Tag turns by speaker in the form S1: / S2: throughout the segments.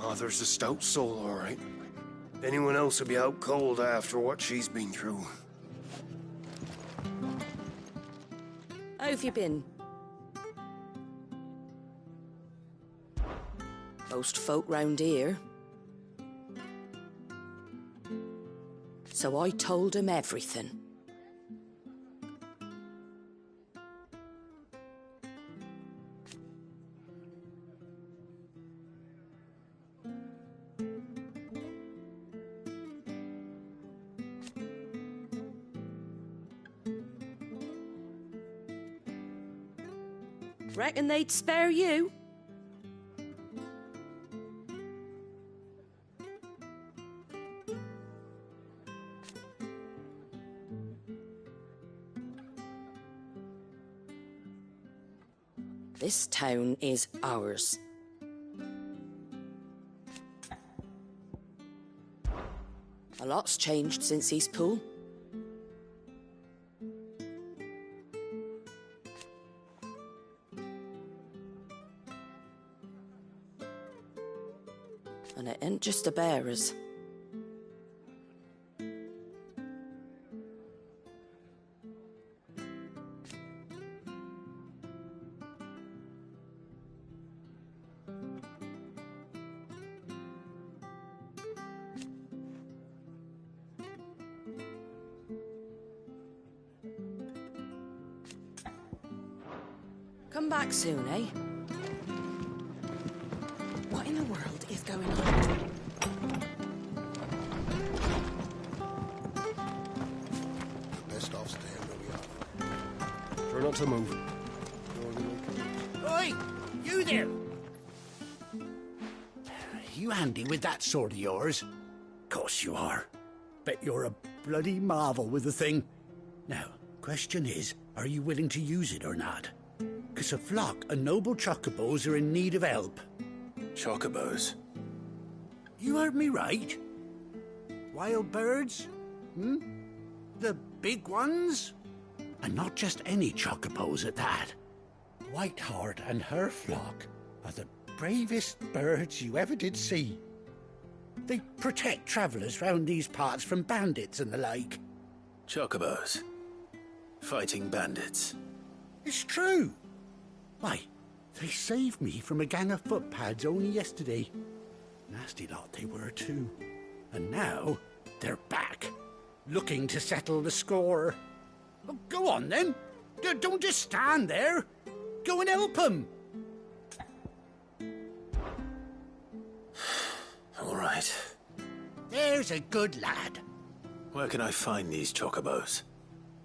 S1: Mother's a stout soul, all right. Anyone else would be out cold after what she's been through.
S2: How have you been? Most folk round here. So I told him everything. Reckon they'd spare you? This town is ours. A lot's changed since Eastpool. And it ain't just the bearers. Come back soon, eh? What in the world is going on?
S3: Best off staying where we are.
S1: Try not to move.
S4: Oi! You there! You handy with that sword of yours? Course you are. Bet you're a bloody marvel with the thing. Now, question is, are you willing to use it or not? 'Cause a flock of noble chocobos are in need of help.
S5: Chocobos?
S4: You heard me right. Wild birds? The big ones? And not just any chocobos at that. Whiteheart and her flock are the bravest birds you ever did see. They protect travellers round these parts from bandits and the like.
S5: Chocobos? Fighting bandits?
S4: It's true. Why, they saved me from a gang of footpads only yesterday. Nasty lot they were too. And now they're back, looking to settle the score. Oh, go on then. Don't just stand there. Go and help them.
S5: All right.
S4: There's a good lad.
S5: Where can I find these chocobos?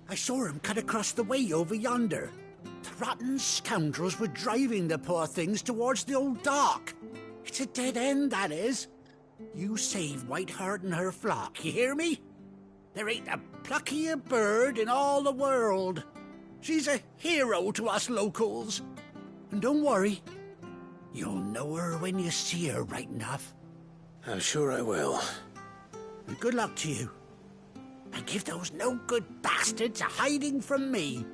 S4: I saw him cut across the way over yonder. The rotten scoundrels were driving the poor things towards the old dock. It's a dead end, that is. You save Whiteheart and her flock, you hear me? There ain't a pluckier bird in all the world. She's a hero to us locals. And don't worry, you'll know her when you see her right enough.
S5: I'm sure I will.
S4: And good luck to you. And give those no-good bastards a hiding from me.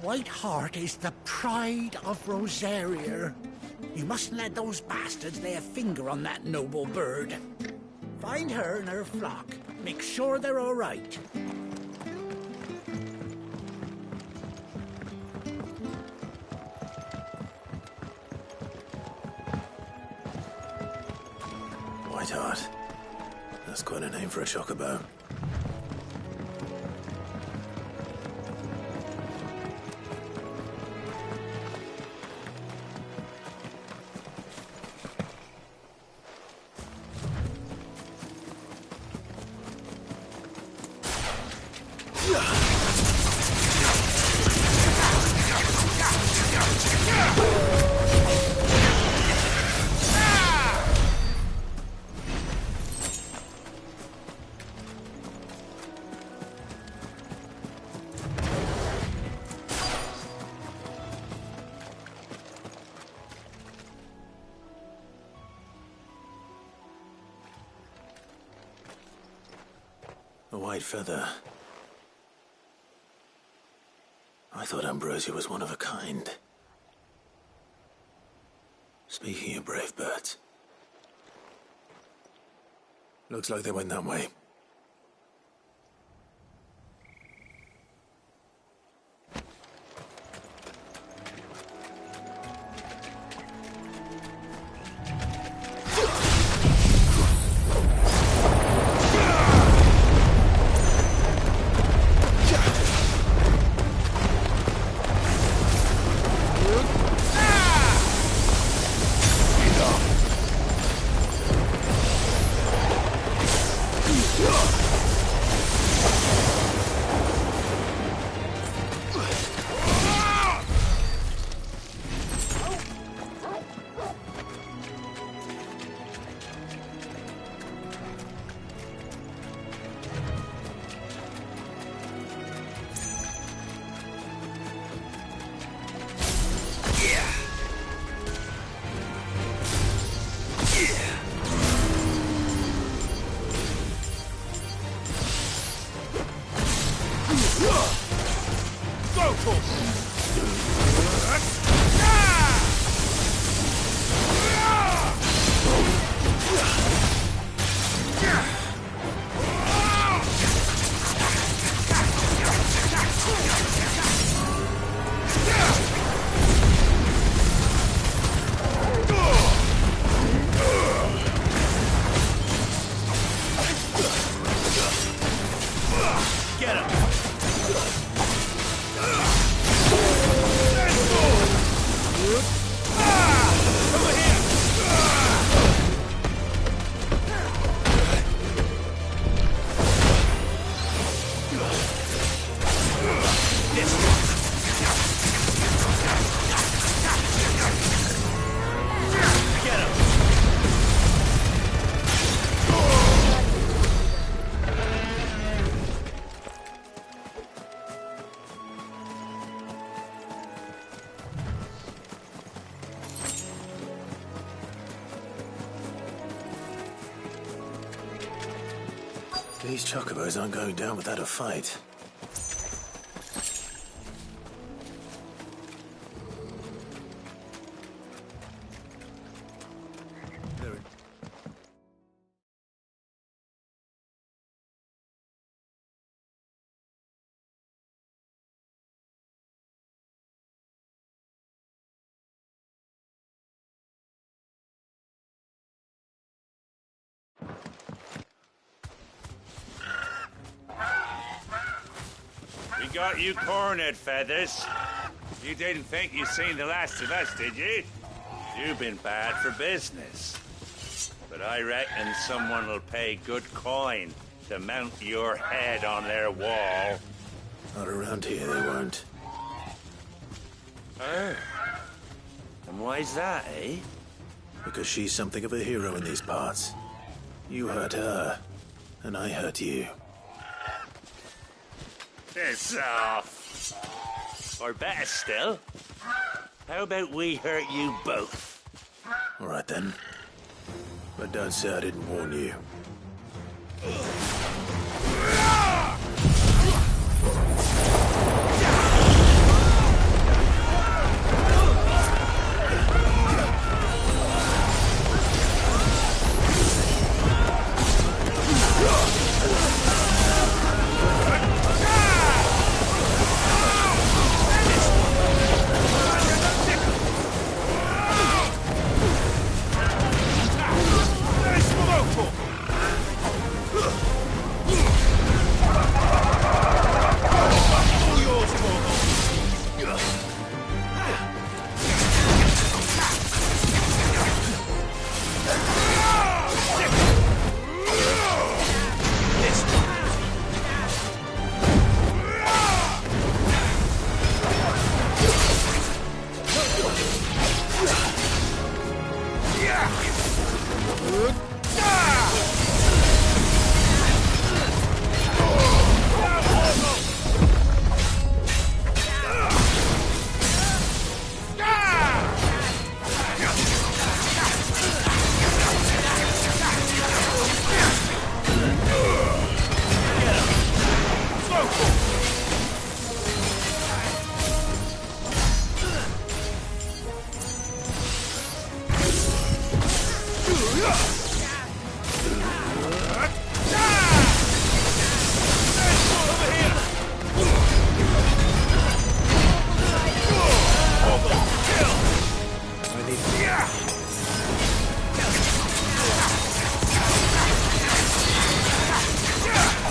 S4: Whiteheart is the pride of Rosaria. You mustn't let those bastards lay a finger on that noble bird. Find her and her flock. Make sure they're all right.
S5: Whiteheart. That's quite a name for a chocobo. A white feather. I thought Ambrosia was one of a kind. Speaking of brave birds, looks like they went that way. These chocobos aren't going down without a fight.
S6: Got you cornered, Feathers. You didn't think you'd seen the last of us, did you? You've been bad for business. But I reckon someone will pay good coin to mount your head on their wall.
S5: Not around here, they won't.
S6: Oh. And why's that, eh?
S5: Because she's something of a hero in these parts. You hurt her, and I hurt you.
S6: Piss off. Or better still, how about we hurt you both?
S5: All right then. But don't say I didn't warn you.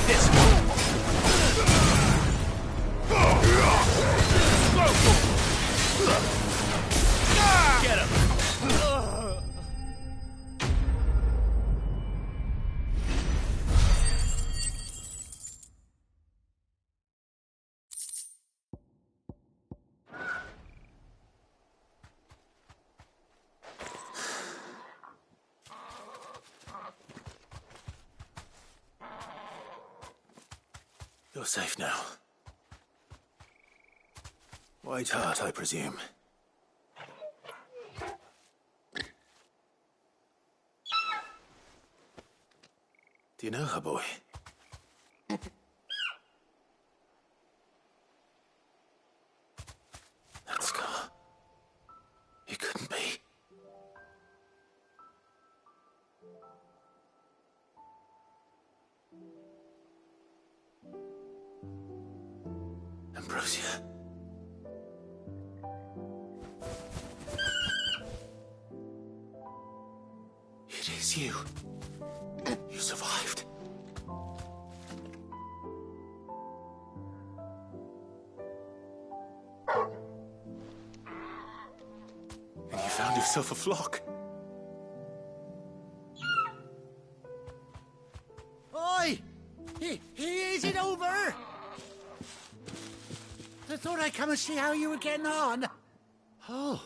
S5: This. Get him! You're safe now. White Hart, I presume. Do you know her, boy? That scar. It couldn't be. Ambrosia. It is you. You survived. And you found yourself a flock.
S4: Oi! Is it over? I thought I'd come and see how you were getting on. Oh,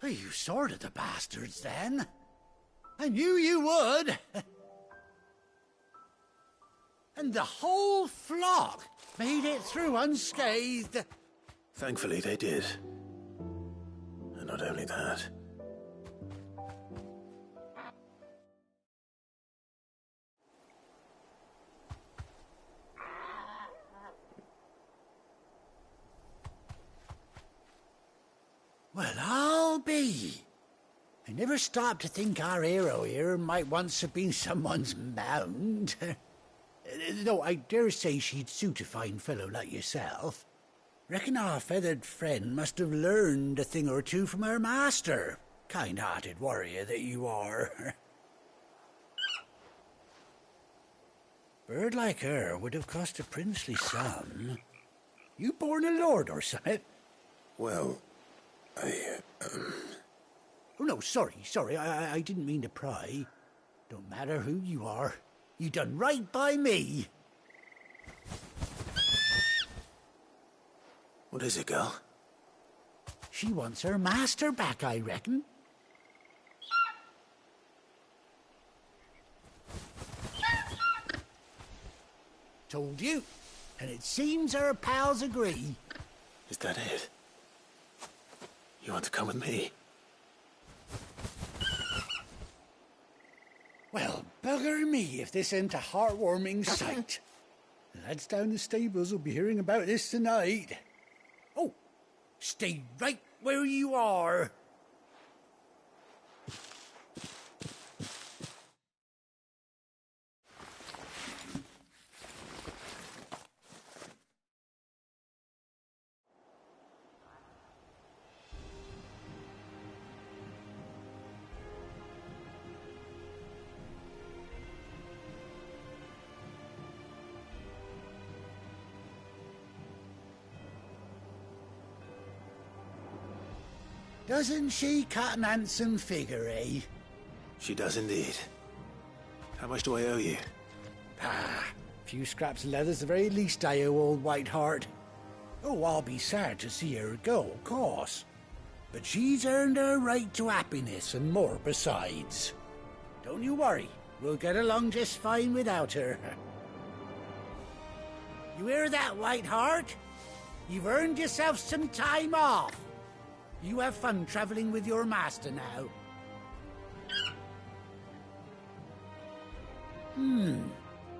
S4: you sorted the bastards then. I knew you would. And the whole flock made it through unscathed.
S5: Thankfully, they did. And not only that.
S4: Well, I'll be. I never stopped to think our hero here might once have been someone's mount. Though I dare say she'd suit a fine fellow like yourself. Reckon our feathered friend must have learned a thing or two from her master. Kind-hearted warrior that you are. Bird like her would have cost a princely sum. You born a lord or something?
S1: Well,
S4: Oh, no, sorry. I didn't mean to pry. Don't matter who you are. You done right by me.
S5: What is it, girl?
S4: She wants her master back, I reckon. Told you. And it seems her pals agree.
S5: Is that it? You want to come with me?
S4: Well, bugger me if this ain't a heartwarming sight. The lads down the stables will be hearing about this tonight. Oh, stay right where you are. Doesn't she cut an handsome figure, eh?
S5: She does indeed. How much do I owe you?
S4: A few scraps of leather's the very least I owe old White Hart. Oh, I'll be sad to see her go, of course. But she's earned her right to happiness and more besides. Don't you worry, we'll get along just fine without her. You hear that, White Hart? You've earned yourself some time off. You have fun traveling with your master now.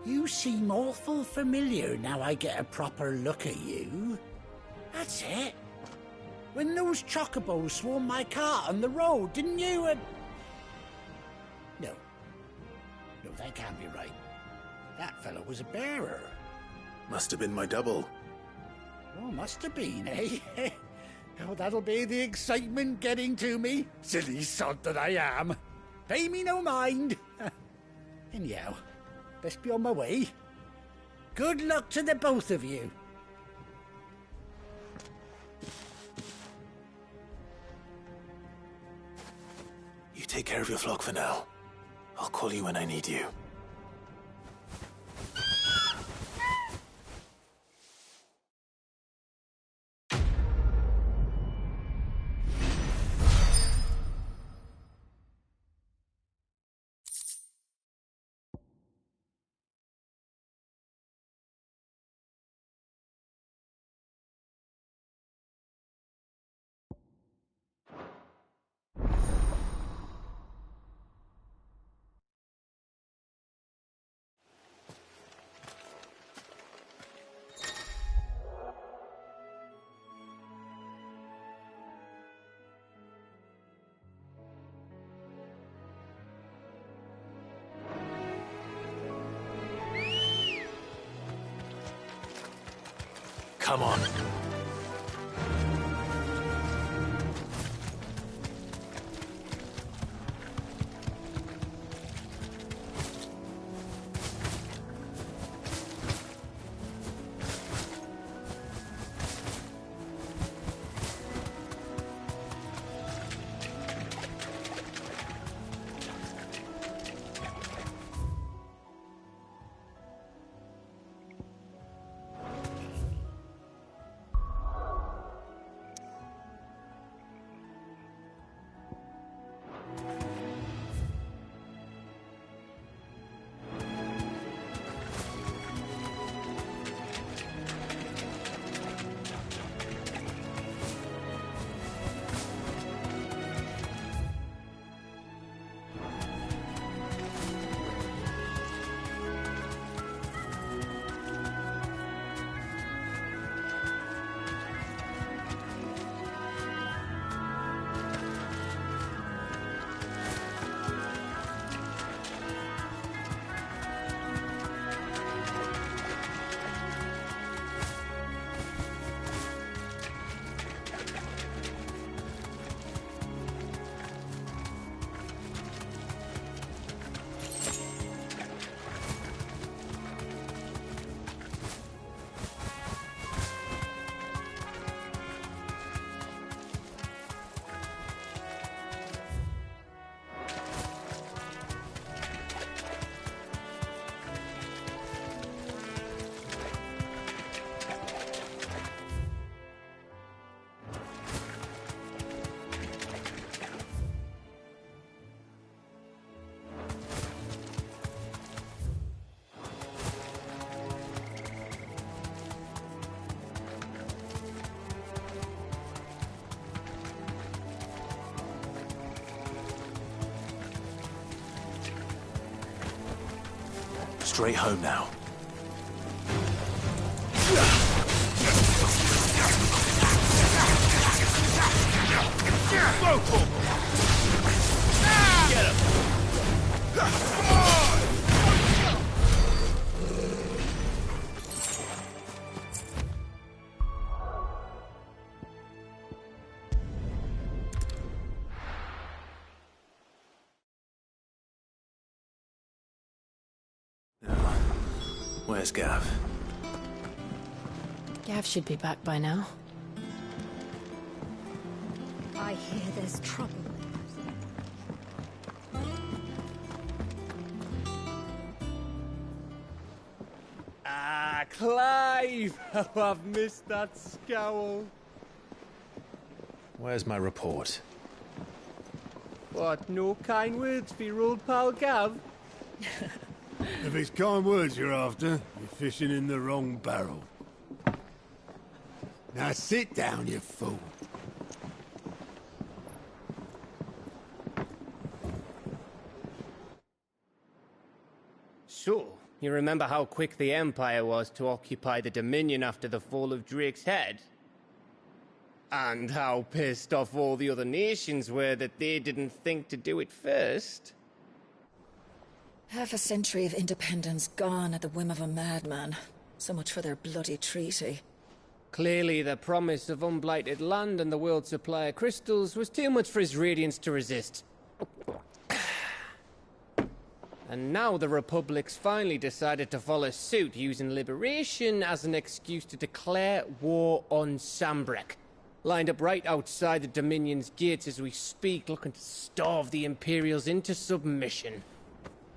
S4: You seem awful familiar now I get a proper look at you. That's it. When those chocobos swarmed my cart on the road, didn't you? No, that can't be right. That fellow was a bearer.
S5: Must have been my double.
S4: Oh, must have been, eh? Oh, that'll be the excitement getting to me. Silly sod that I am. Pay me no mind. Anyhow, best be on my way. Good luck to the both of you.
S5: You take care of your flock for now. I'll call you when I need you. Come on. Straight home now.
S6: Get him!
S5: Where's Gav?
S7: Gav should be back by now.
S8: I hear there's trouble.
S9: Ah, Clive! How I've missed that scowl.
S5: Where's my report?
S9: What, no kind words for your old pal Gav?
S3: If it's kind words you're after, you're fishing in the wrong barrel. Now sit down, you fool.
S9: So, you remember how quick the Empire was to occupy the Dominion after the fall of Drake's Head? And how pissed off all the other nations were that they didn't think to do it first?
S2: Half a century of independence gone at the whim of a madman. So much for their bloody treaty.
S9: Clearly, the promise of unblighted land and the world's supply of crystals was too much for his radiance to resist. And now the Republic's finally decided to follow suit, using liberation as an excuse to declare war on Sambrek. Lined up right outside the Dominion's gates as we speak, looking to starve the Imperials into submission.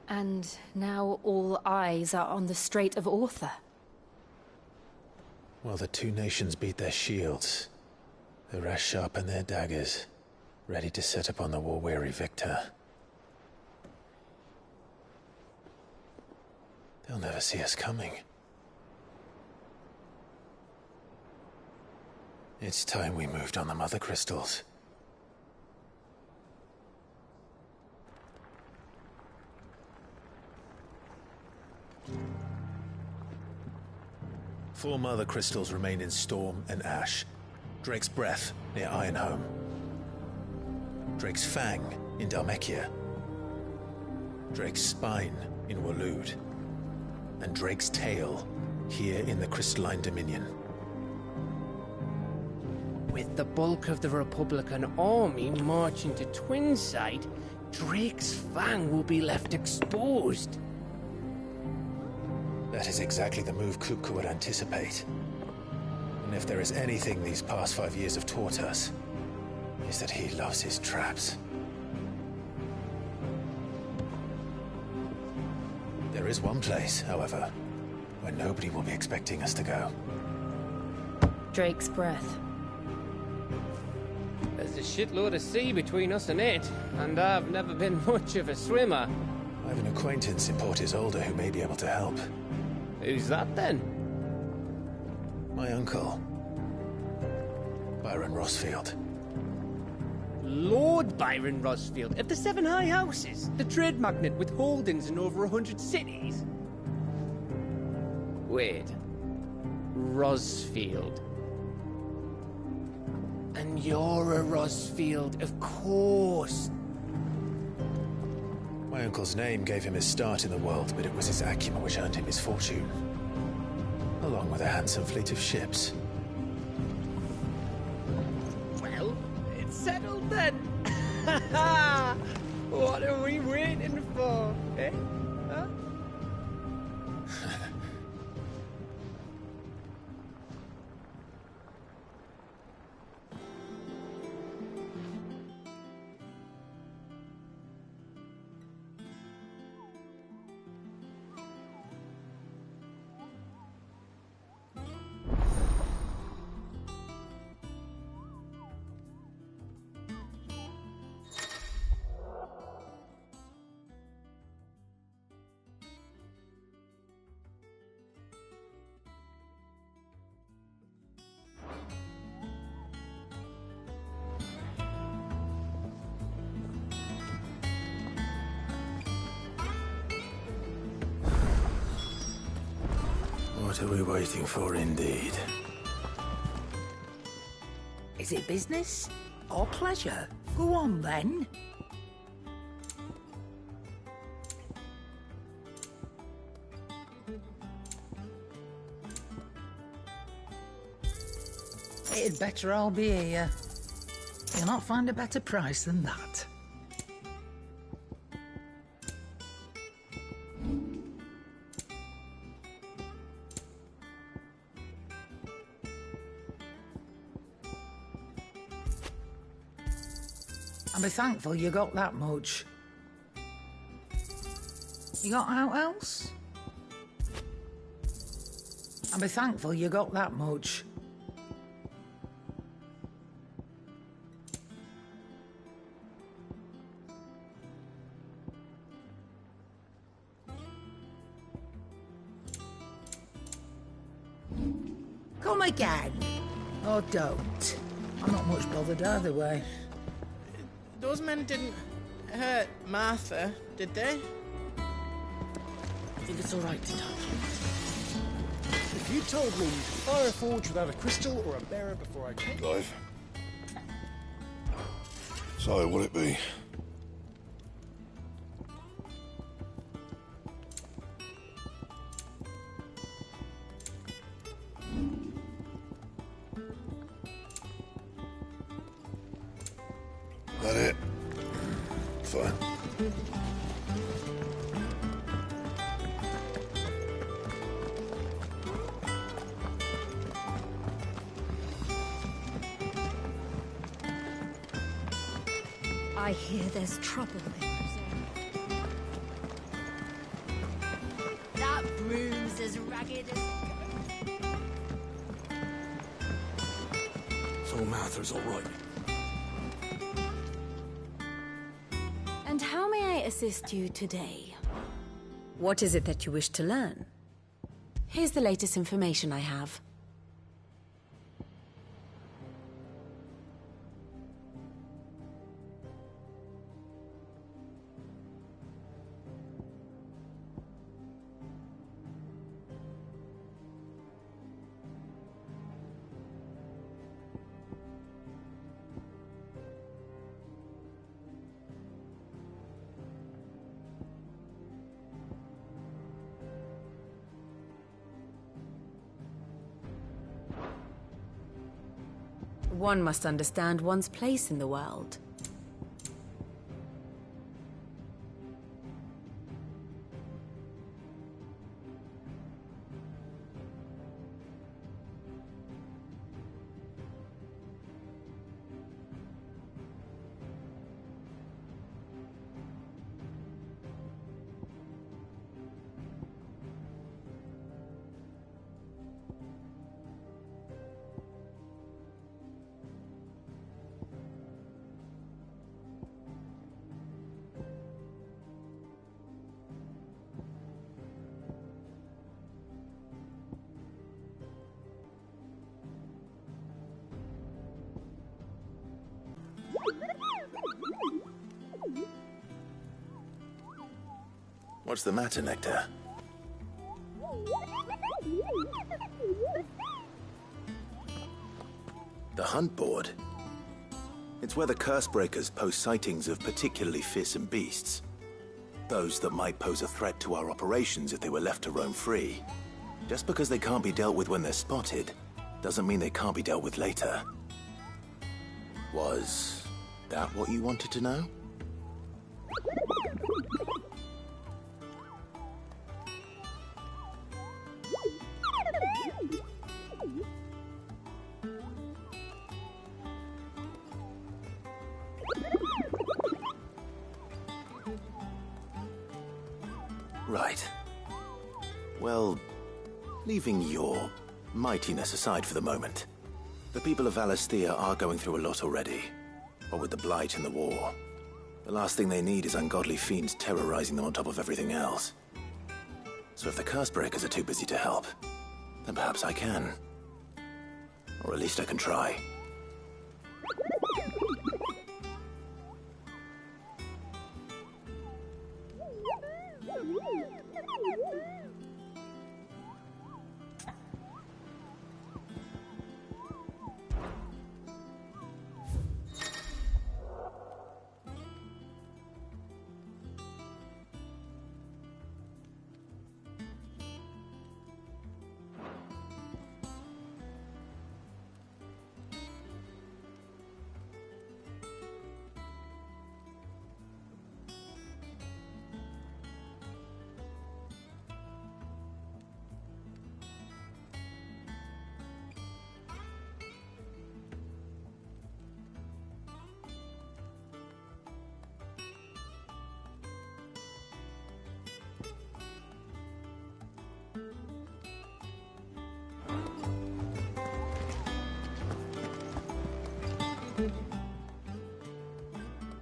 S8: And now all eyes are on the Strait of Author.
S5: While the two nations beat their shields, the rest sharpen their daggers, ready to set upon the war-weary victor. They'll never see us coming. It's time we moved on the Mother Crystals. Four Mother Crystals remain in Storm and Ash. Drake's Breath near Ironhome. Drake's Fang in Dhalmekia. Drake's Spine in Waloed. And Drake's Tail here in the Crystalline Dominion.
S9: With the bulk of the Republican army marching to Twinside, Drake's Fang will be left exposed.
S5: That is exactly the move Kupka would anticipate. And if there is anything these past 5 years have taught us, is that he loves his traps. There is one place, however, where nobody will be expecting us to go.
S8: Drake's Breath.
S9: There's a shitload of sea between us and it, and I've never been much of a swimmer.
S5: I have an acquaintance in Port Isolde who may be able to help.
S9: Who's that then?
S5: My uncle, Byron Rosfield.
S9: Lord Byron Rosfield of the Seven High Houses, the trade magnate with holdings in over 100 cities. Wait, Rosfield. And you're a Rosfield, of course.
S5: My uncle's name gave him his start in the world, but it was his acumen which earned him his fortune. Along with a handsome fleet of ships.
S9: Well, it's settled then. What are we waiting for, eh? Huh?
S5: What are we waiting for, indeed?
S4: Is it business or pleasure? Go on, then. It'd better all be here. You'll not find a better price than that. And be thankful you got that much. You got out else? And be thankful you got that much. Come again. Or don't. I'm not much bothered either way.
S7: Those men didn't hurt Martha, did they?
S4: I think it's all right to talk.
S10: If you told me you could fire a forge without a crystal or a bearer before I came...
S11: Clive. So, will it be? That it? Fine.
S12: I hear there's trouble there. That broom's as ragged as...
S3: So Martha's all right.
S8: And how may I assist you today?
S12: What is it that you wish to learn?
S8: Here's the latest information I have. One must understand one's place in the world.
S5: What's the matter, Nectar? The Hunt Board? It's where the Cursebreakers post sightings of particularly fearsome beasts. Those that might pose a threat to our operations if they were left to roam free. Just because they can't be dealt with when they're spotted, doesn't mean they can't be dealt with later. Was that what you wanted to know? Right. Well, leaving your mightiness aside for the moment, the people of Valisthea are going through a lot already. What with the Blight and the war, the last thing they need is ungodly fiends terrorizing them on top of everything else. So if the Cursebreakers are too busy to help, then perhaps I can. Or at least I can try.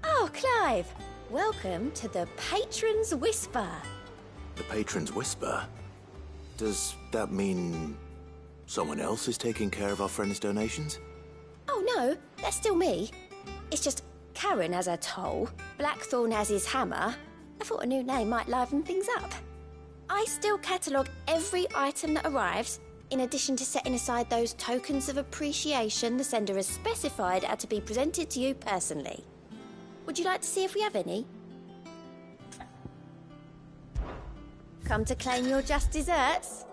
S13: Oh, Clive! Welcome to the Patron's Whisper.
S5: The Patron's Whisper? Does that mean someone else is taking care of our friend's donations?
S13: Oh no, that's still me. It's just Karen has her toll, Blackthorn has his hammer. I thought a new name might liven things up. I still catalogue every item that arrives, in addition to setting aside those tokens of appreciation the sender has specified are to be presented to you personally. Would you like to see if we have any? Come to claim your just desserts?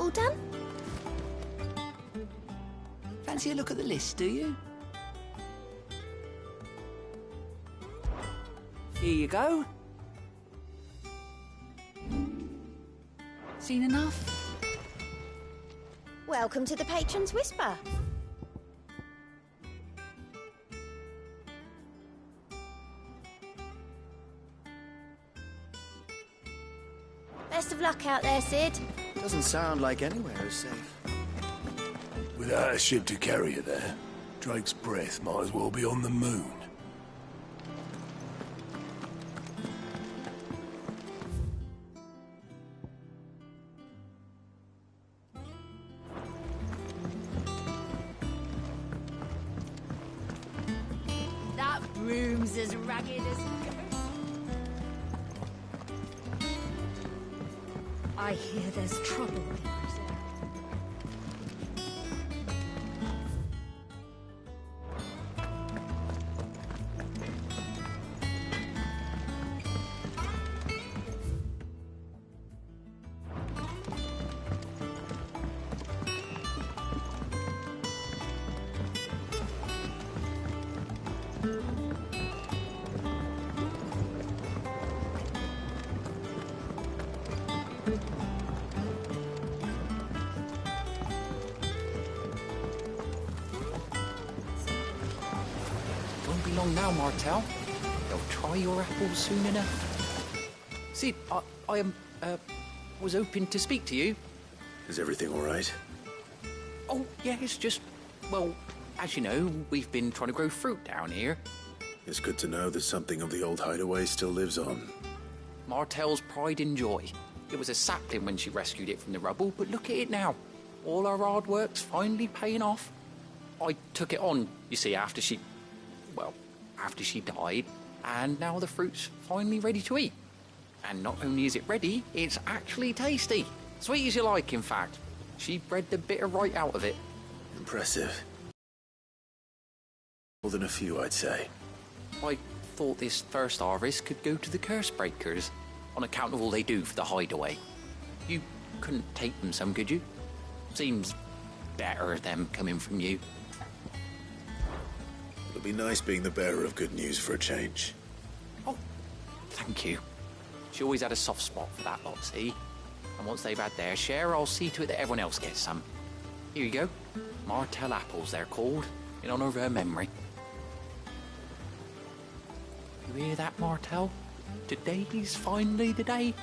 S13: all done?
S14: Fancy a look at the list, do you? Here you go. Seen enough?
S13: Welcome to the Patron's Whisper. Best of luck out there, Sid.
S15: Doesn't sound like anywhere is safe.
S3: Without a ship to carry you there, Drake's breath might as well be on the moon.
S12: That broom's as ragged as a ghost. I hear there's trouble in Brazil.
S14: Won't be long now, Martel. They'll try your apples soon enough. Sid, I was hoping to speak to you.
S5: Is everything all right?
S14: Oh, yeah, it's just, well, as you know, we've been trying to grow fruit down here.
S5: It's good to know that something of the old hideaway still lives on.
S14: Martel's pride and joy. It was a sapling when she rescued it from the rubble, but look at it now. All our hard work's finally paying off. I took it on, you see, after she died, and now the fruit's finally ready to eat. And not only is it ready, it's actually tasty. Sweet as you like, in fact. She bred the bitter right out of it.
S5: Impressive. More than a few, I'd say.
S14: I thought this first harvest could go to the curse breakers, on account of all they do for the hideaway. You couldn't take them some, could you? Seems better them coming from you.
S5: It'll be nice being the bearer of good news for a change.
S14: Oh, thank you. She always had a soft spot for that lot, see? And once they've had their share, I'll see to it that everyone else gets some. Here you go. Martel apples, they're called, in honour of her memory. You hear that, Martel? Today's finally the day.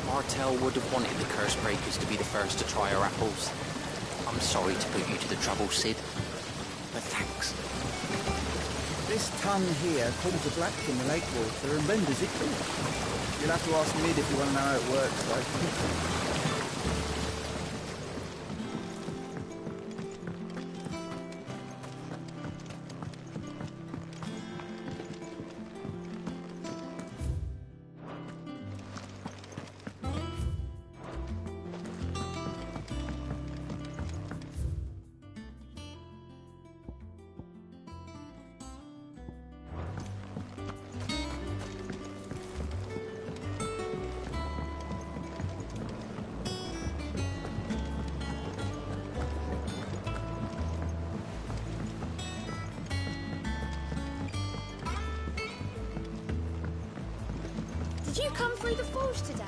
S14: Martel would have wanted the curse breakers to be the first to try her apples. I'm sorry to put you to the trouble, Sid, but thanks.
S15: This tongue here pulls the black from the lake water and renders it clear. You'll have to ask Mid if you want to know how it works, though.
S13: Did you come through the forge today?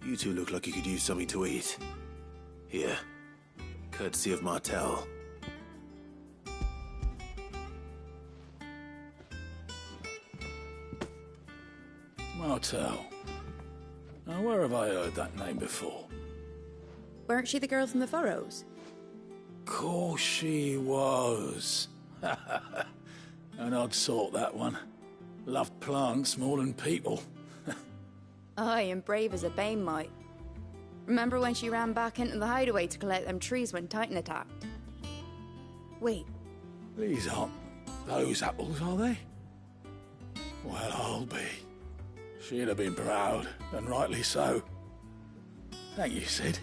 S5: You two look like you could use something to eat. Here. Courtesy of Martel.
S16: Martel. Now, where have I heard that name before?
S17: Weren't she the girl from the Furrows?
S16: Course she was. An odd sort, that one. Loved plants more than people.
S17: Aye, and brave as a bane might. Remember when she ran back into the hideaway to collect them trees when Titan attacked? Wait.
S16: These aren't those apples, are they? Well, I'll be. She'd have been proud, and rightly so. Thank you, Sid.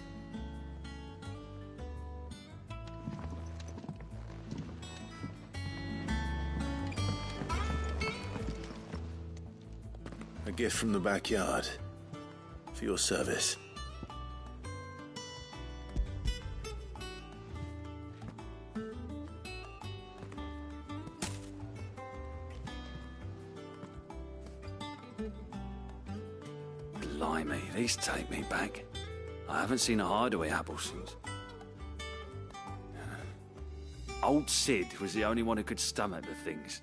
S5: A gift from the backyard. For your service.
S18: Blimey, these take me back. I haven't seen a hideaway apple since. Old Sid was the only one who could stomach the things.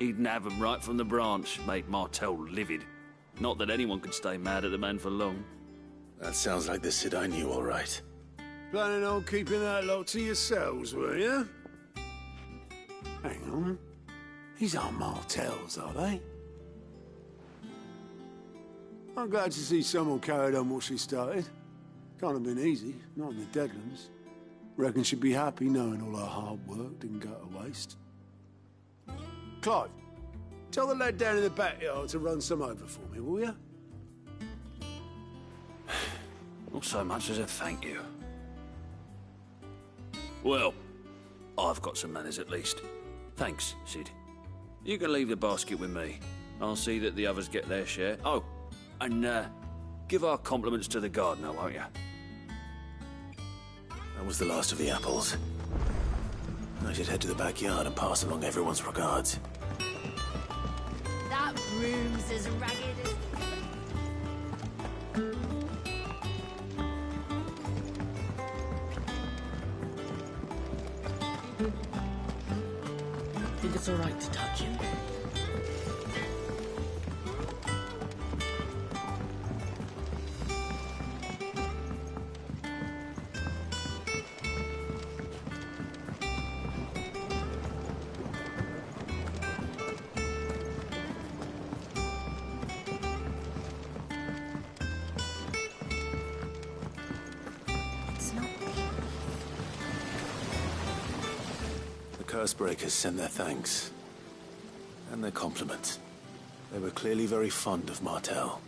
S18: He'd nab 'em right from the branch, made Martel livid. Not that anyone could stay mad at the man for long.
S5: That sounds like the Sid I knew, all right.
S3: Planning on keeping that lot to yourselves, were you? Hang on. These aren't Martels, are they? I'm glad to see someone carried on what she started. Can't have been easy, not in the Deadlands. Reckon she'd be happy knowing all her hard work didn't go to waste. Clive, tell the lad down in the backyard to run some over for me, will you?
S18: Not so much as a thank you. Well, I've got some manners at least. Thanks, Sid. You can leave the basket with me. I'll see that the others get their share. Oh, and give our compliments to the gardener, won't you?
S5: That was the last of the apples. I should head to the backyard and pass along everyone's regards.
S12: That room's as ragged as...
S19: Think it's all right to touch him?
S5: Cursebreakers send their thanks. And their compliments. They were clearly very fond of Martel.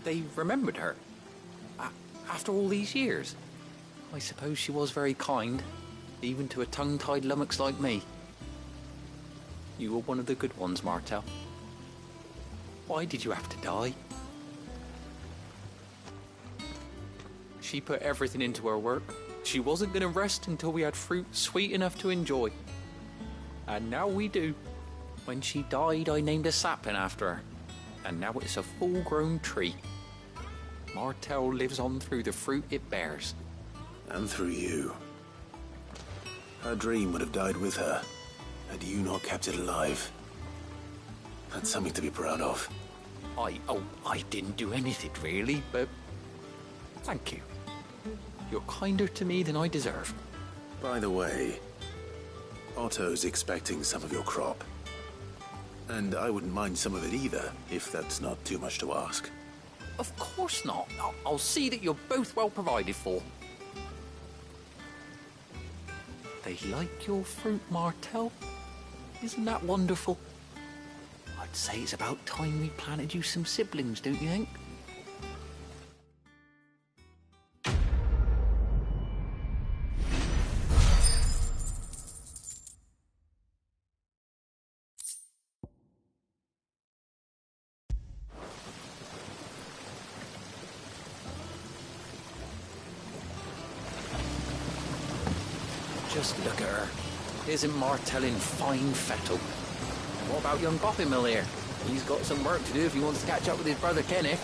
S14: They remembered her. After all these years. I suppose she was very kind, even to a tongue-tied lummox like me. You were one of the good ones, Martel. Why did you have to die? She put everything into her work. She wasn't going to rest until we had fruit sweet enough to enjoy. And now we do. When she died, I named a sapling after her. And now it's a full-grown tree. Martel lives on through the fruit it bears.
S5: And through you. Her dream would have died with her, had you not kept it alive. That's something to be proud of.
S14: I didn't do anything really, but thank you. You're kinder to me than I deserve.
S5: By the way, Otto's expecting some of your crop. And I wouldn't mind some of it either, if that's not too much to ask.
S14: Of course not. I'll see that you're both well provided for. They like your fruit, Martel. Isn't that wonderful? I'd say it's about time we planted you some siblings, don't you think? Just look at her. Isn't Martel in fine fettle? And what about young Boppimill here? He's got some work to do if he wants to catch up with his brother Kenneth.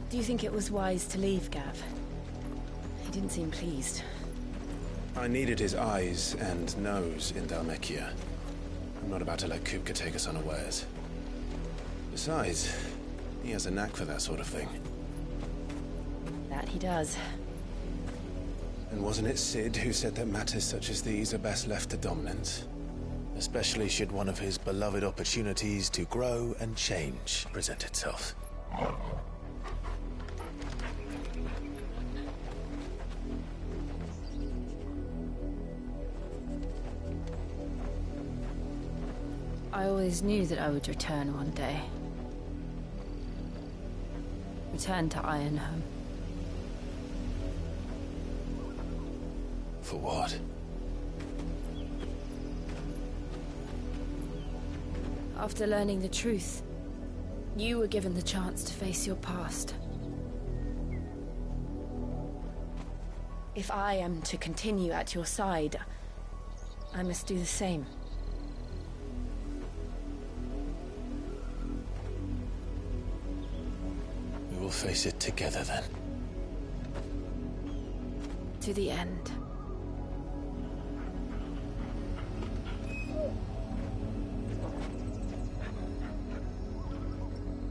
S19: Do you think it was wise to leave, Gav? He didn't seem pleased.
S5: I needed his eyes and nose in Dhalmekia. I'm not about to let Kupka take us unawares. Besides, he has a knack for that sort of thing.
S19: That he does.
S5: And wasn't it Cid who said that matters such as these are best left to dominance? Especially should one of his beloved opportunities to grow and change present itself.
S8: I always knew that I would return one day. Return to Ironhome.
S5: For what?
S8: After learning the truth, you were given the chance to face your past.
S19: If I am to continue at your side, I must do the same.
S5: We will face it together then.
S8: To the end.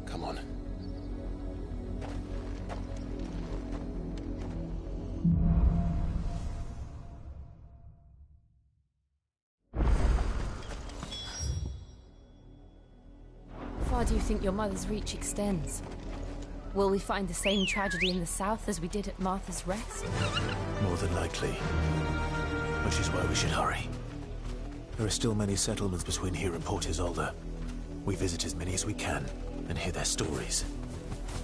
S5: Come on.
S8: How far do you think your mother's reach extends? Will we find the same tragedy in the south as we did at Martha's Rest?
S5: More than likely. Which is why we should hurry. There are still many settlements between here and Port Isolde. We visit as many as we can and hear their stories.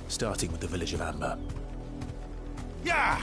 S5: Starting with the village of Amber.
S6: Yeah!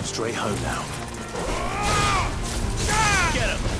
S5: Straight home now.
S6: Get him!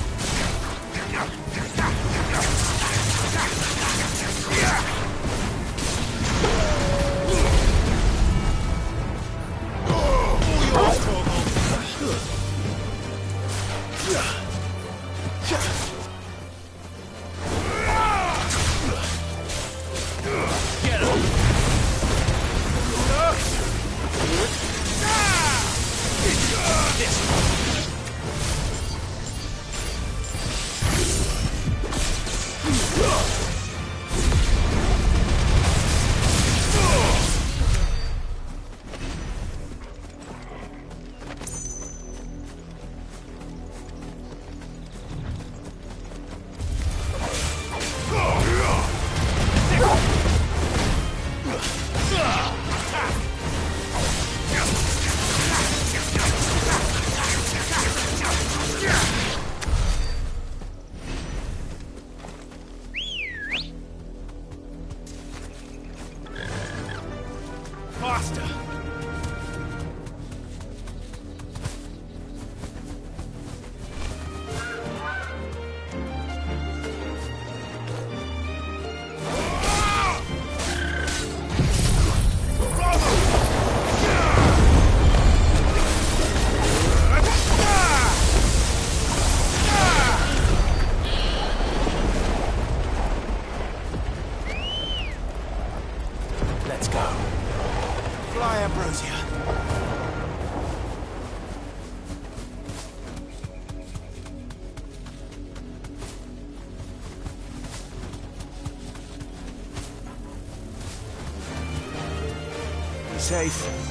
S15: safe.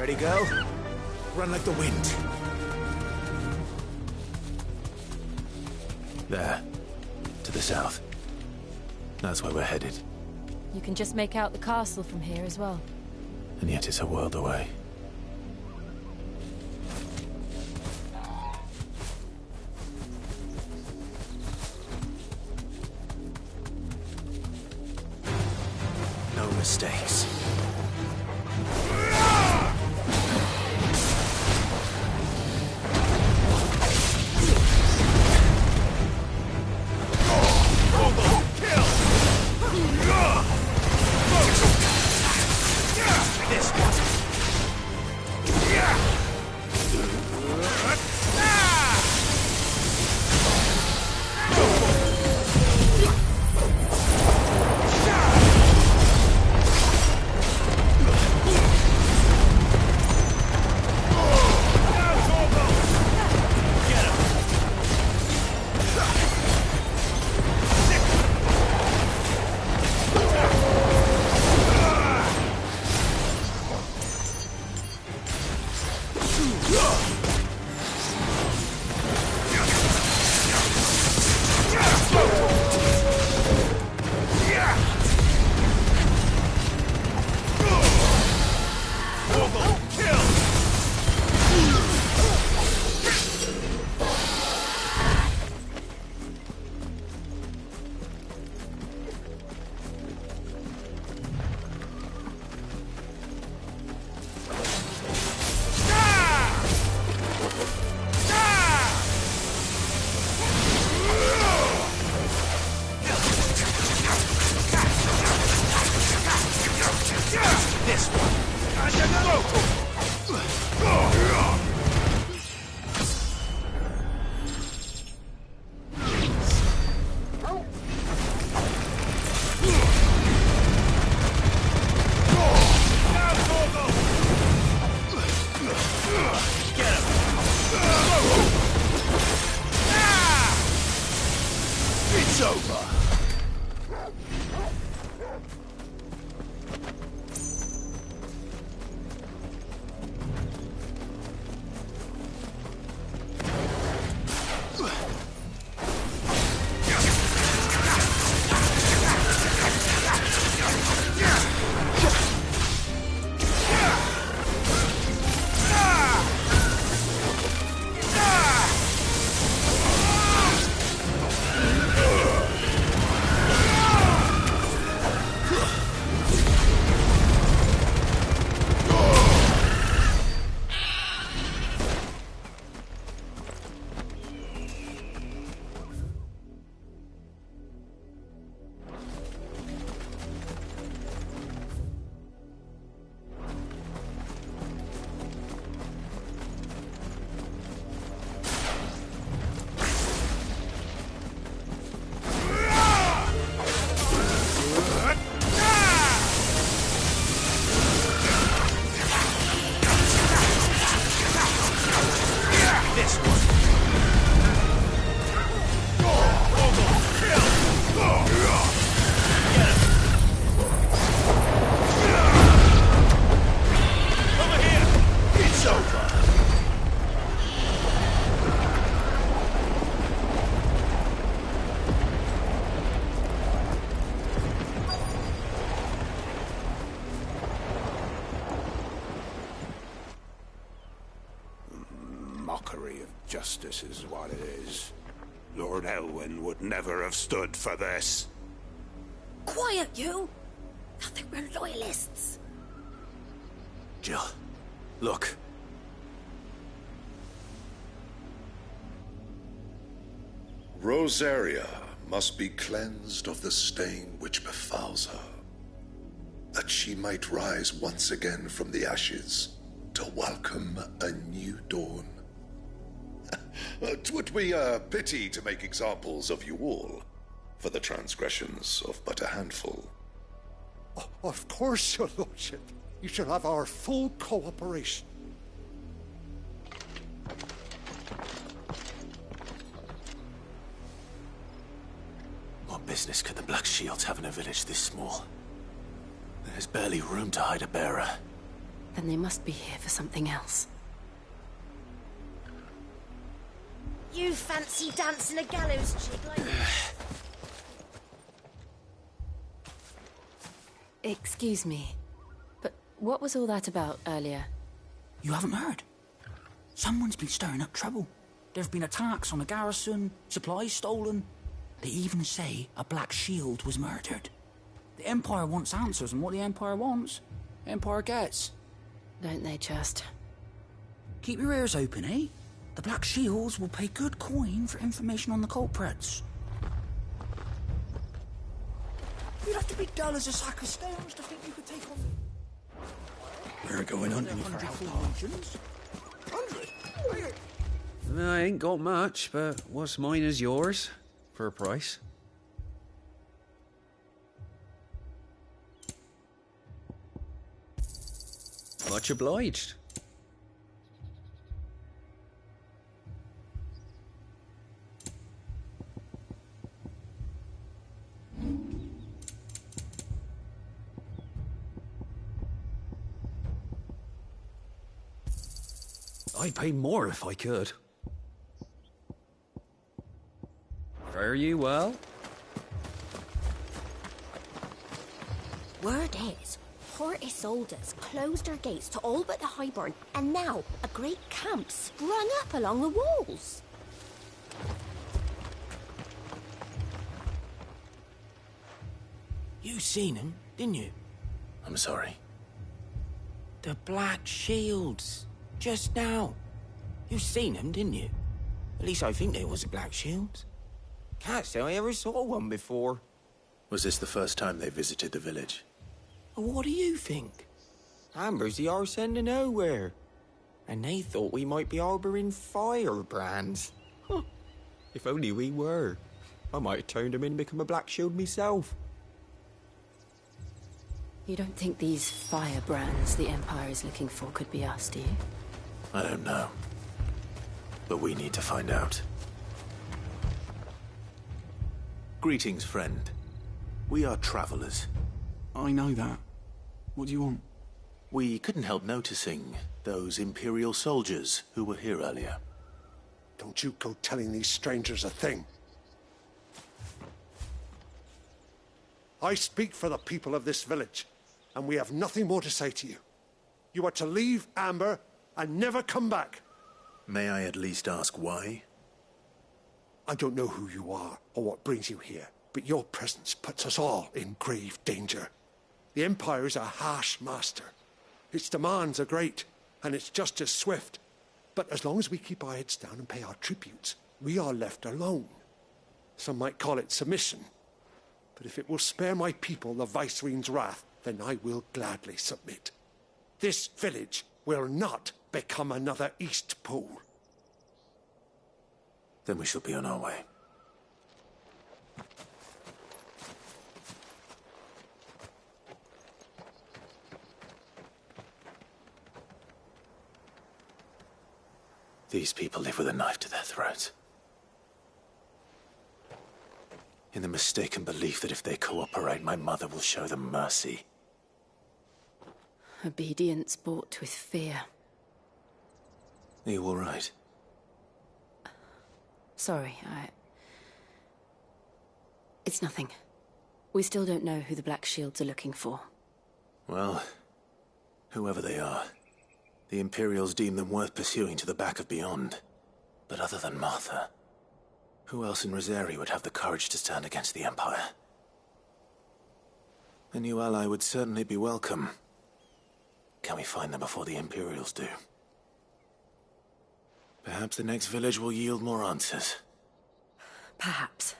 S15: Ready, go? Run like the wind.
S5: There. To the south. That's where we're headed.
S8: You can just make out the castle from here as well.
S5: And yet it's a world away. No mistakes.
S11: Justice is what it is. Lord Elwyn would never have stood for this.
S13: Quiet, you! Nothing, we're loyalists.
S5: Jill, look.
S20: Rosaria must be cleansed of the stain which befouls her, that she might rise once again from the ashes to welcome a new dawn. 'Twould be a pity to make examples of you all, for the transgressions of but a handful.
S21: Of course, your lordship. You shall have our full cooperation.
S5: What business could the Black Shields have in a village this small? There's barely room to hide a bearer.
S19: Then they must be here for something else.
S12: You fancy dancing a gallows chick like...
S19: Excuse me, but what was all that about earlier?
S14: You haven't heard? Someone's been stirring up trouble. There have been attacks on the garrison, supplies stolen. They even say a Black Shield was murdered. The Empire wants answers, and what the Empire wants, Empire gets.
S19: Don't they just?
S14: Keep your ears open, eh? The Black Shields will pay good coin for information on the culprits. You'd have to be dull as a sack of stones to think you could take on...
S18: We're going hunting for
S14: 100.
S22: I ain't got much, but what's mine is yours, for a price. Much obliged. I'd pay more if I could. Fare you well?
S13: Word is, Port Isolde's closed her gates to all but the Highborn, and now a great camp sprung up along the walls.
S23: You seen him, didn't you?
S5: I'm sorry.
S23: The Black Shields. Just now. You seen them, didn't you? At least I think they was the Black Shields. Can't say I ever saw one before.
S5: Was this the first time they visited the village?
S23: What do you think? Amber's the arse end of nowhere. And they thought we might be harbouring firebrands. Huh. If only we were. I might have turned them in and become a Black Shield myself.
S19: You don't think these firebrands the Empire is looking for could be us, do you?
S5: I don't know. But we need to find out. Greetings, friend. We are travelers.
S22: I know that. What do you want?
S5: We couldn't help noticing those Imperial soldiers who were here earlier.
S21: Don't you go telling these strangers a thing. I speak for the people of this village, and we have nothing more to say to you. You are to leave Amber and never come back.
S5: May I at least ask why?
S21: I don't know who you are or what brings you here, but your presence puts us all in grave danger. The Empire is a harsh master. Its demands are great, and its justice swift. But as long as we keep our heads down and pay our tributes, we are left alone. Some might call it submission. But if it will spare my people the Viceroy's wrath, then I will gladly submit. This village will not become another Eastpool.
S5: Then we shall be on our way. These people live with a knife to their throats. In the mistaken belief that if they cooperate, my mother will show them mercy.
S19: Obedience bought with fear.
S5: Are you all right?
S19: Sorry, It's nothing. We still don't know who the Black Shields are looking for.
S5: Well, whoever they are, the Imperials deem them worth pursuing to the back of beyond. But other than Martha, who else in Rosari would have the courage to stand against the Empire? A new ally would certainly be welcome. Can we find them before the Imperials do? Perhaps the next village will yield more answers.
S19: Perhaps.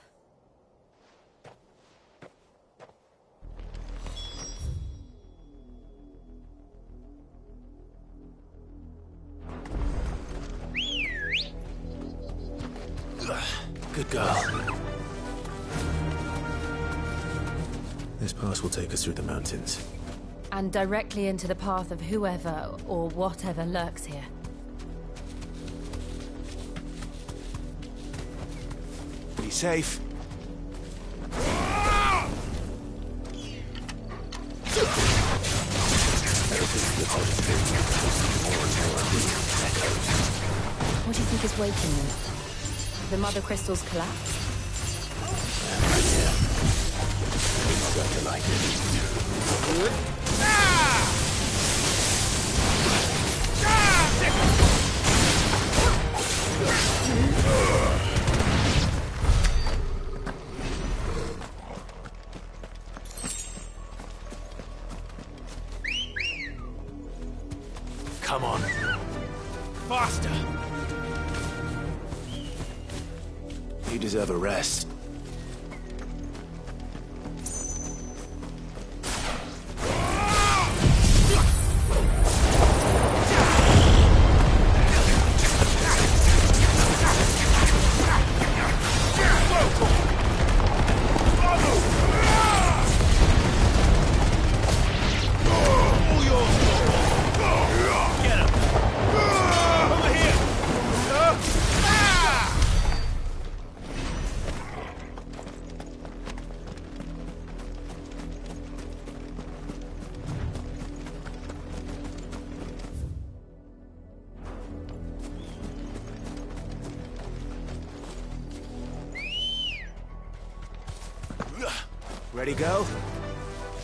S5: Good girl. This pass will take us through the mountains.
S8: And directly into the path of whoever or whatever lurks here.
S5: Be safe.
S8: What do you think is waking them? The Mother Crystal's collapse?
S5: He's not going to like it. Come on. Faster! You deserve a rest. Ready, go?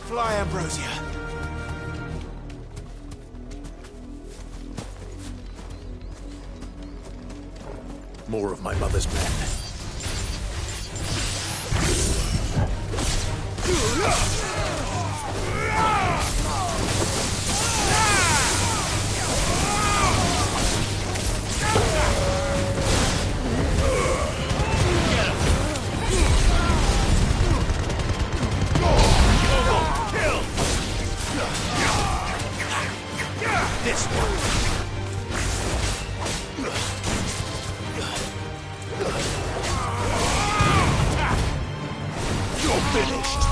S5: Fly, Ambrosia. More of my mother's men. This one. You're finished.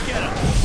S5: Get him!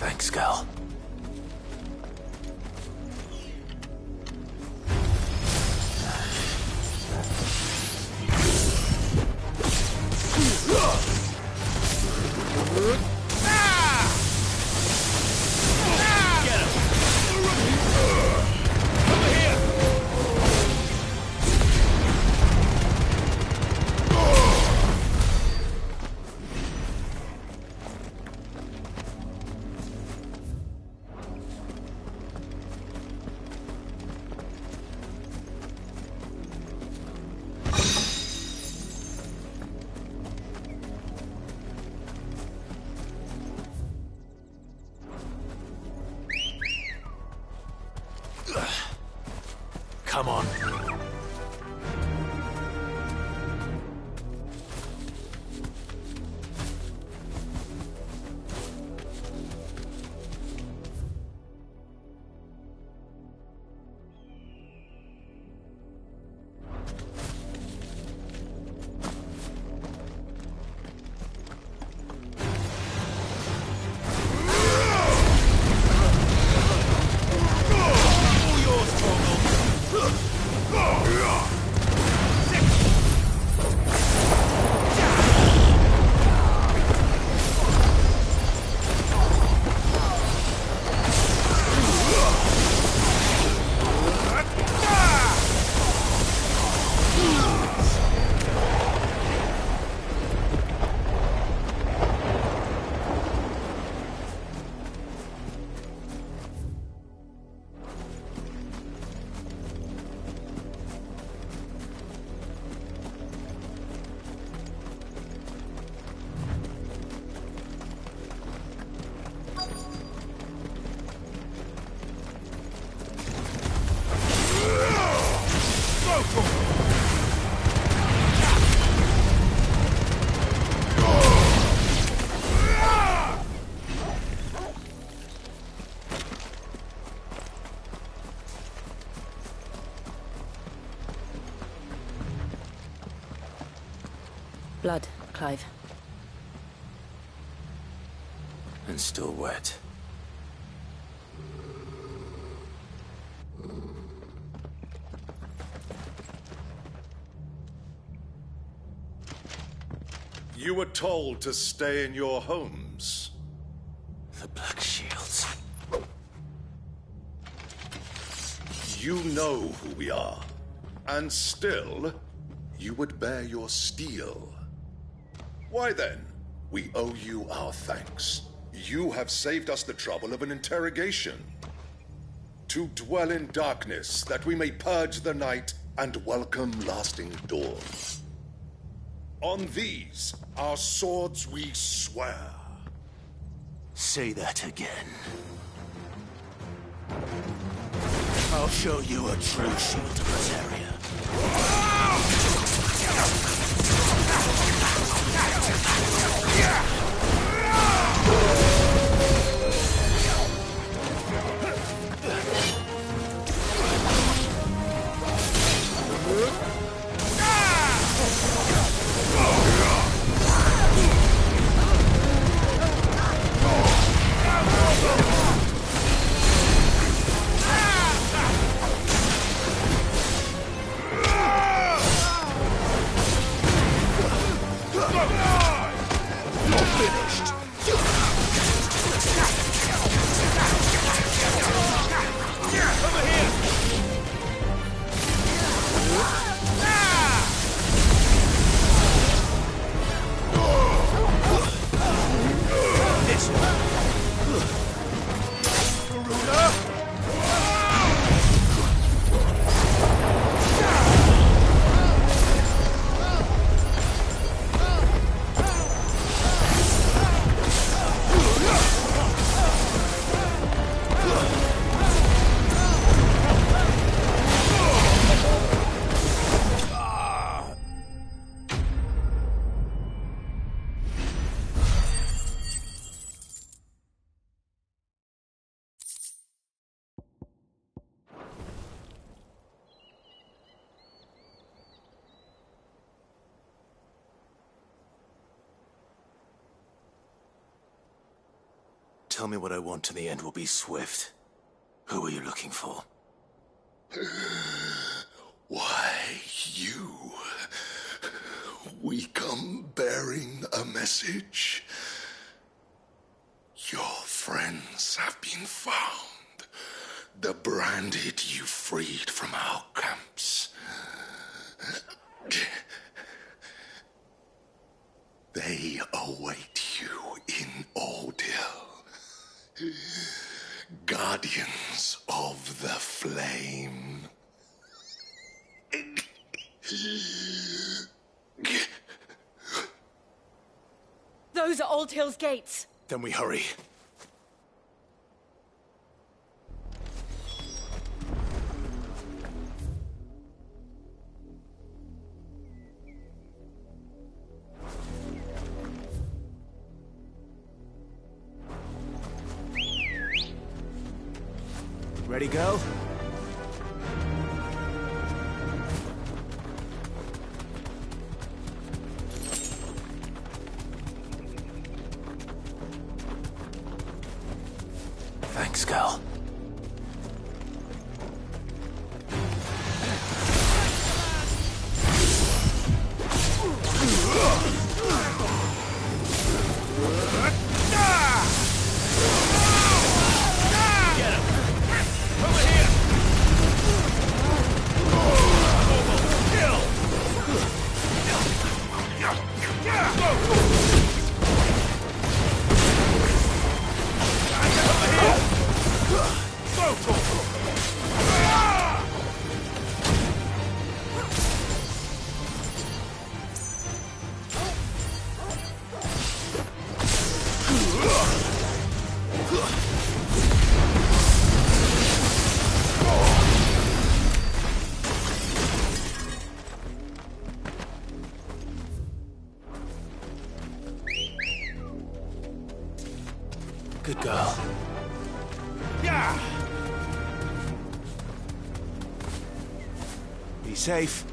S5: Thanks, girl. Come on.
S19: Blood, Clive.
S5: And still wet.
S20: You were told to stay in your homes.
S5: The Black Shields.
S20: You know who we are. And still, you would bear your steel. Why then, we owe you our thanks. You have saved us the trouble of an interrogation. To dwell in darkness, that we may purge the night and welcome lasting dawn. On these, our swords we swear.
S5: Say that again. I'll show you a true shield proletariat. tell me what I want and the end will be swift. Who are you looking for?
S20: Why, you. We come bearing a message. Your friends have been found. The branded you freed from our camps. They await you in Oldhill. Guardians of the Flame.
S19: Those are Old Hill's gates.
S5: Then we hurry.
S15: Ready, go?
S5: Thanks, Cal. Good girl.
S21: Yeah!
S15: Be safe.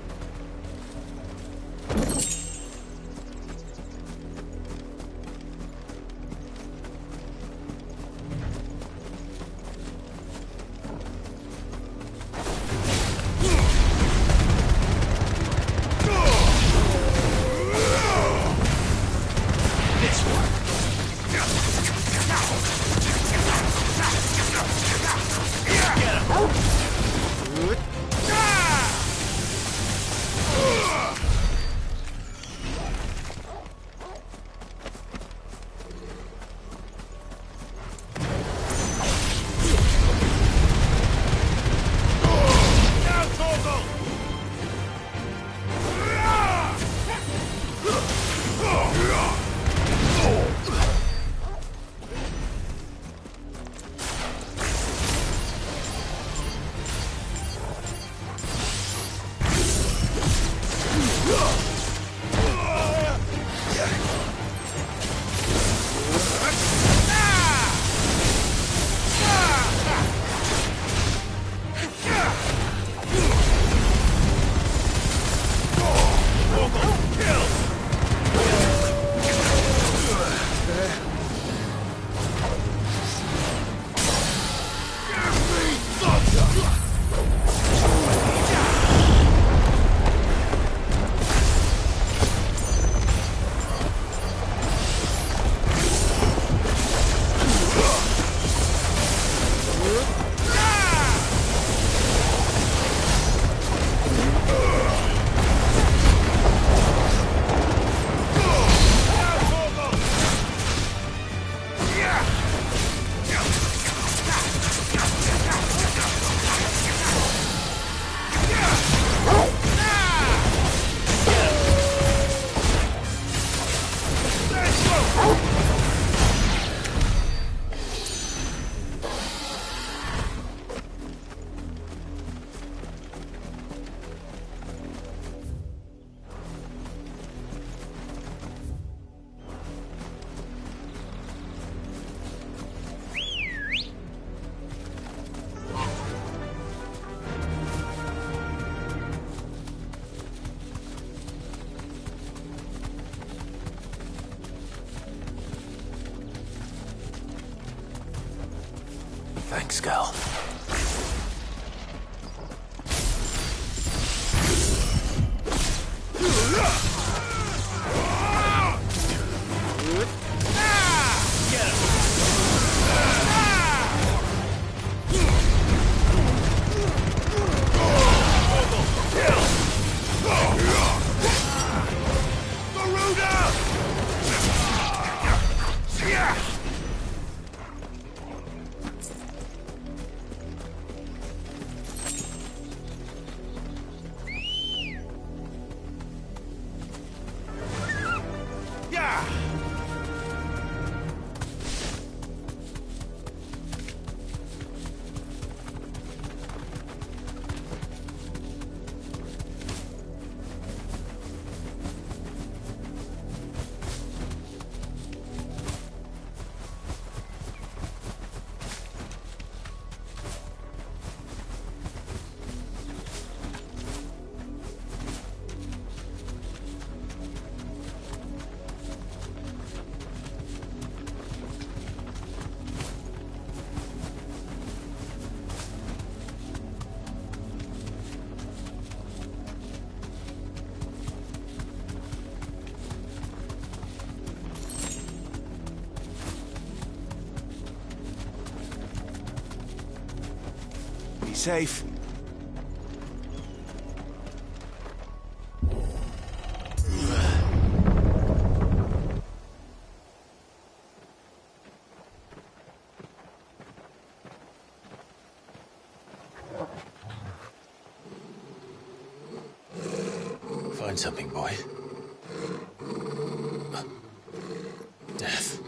S5: Thanks, Gal.
S1: Safe.
S5: Find something, boy. Death.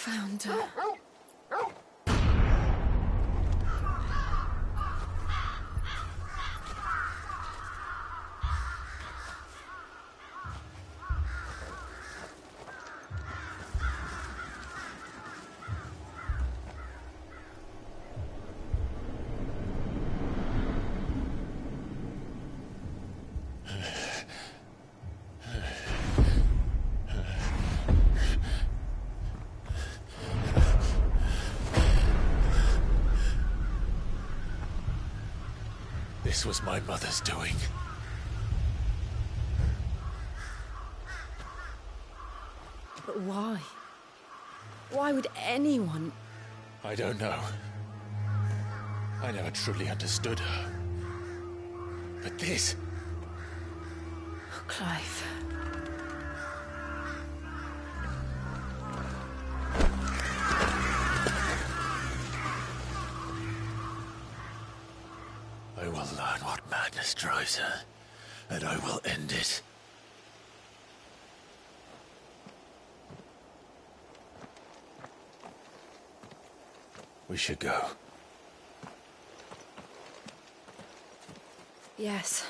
S19: Found her.
S1: This was my mother's doing.
S19: But why? Why would anyone...
S1: I don't know. I never truly understood her. But this...
S19: Oh, Clive.
S5: I will learn what madness drives her, and I will end it. We should go.
S19: Yes.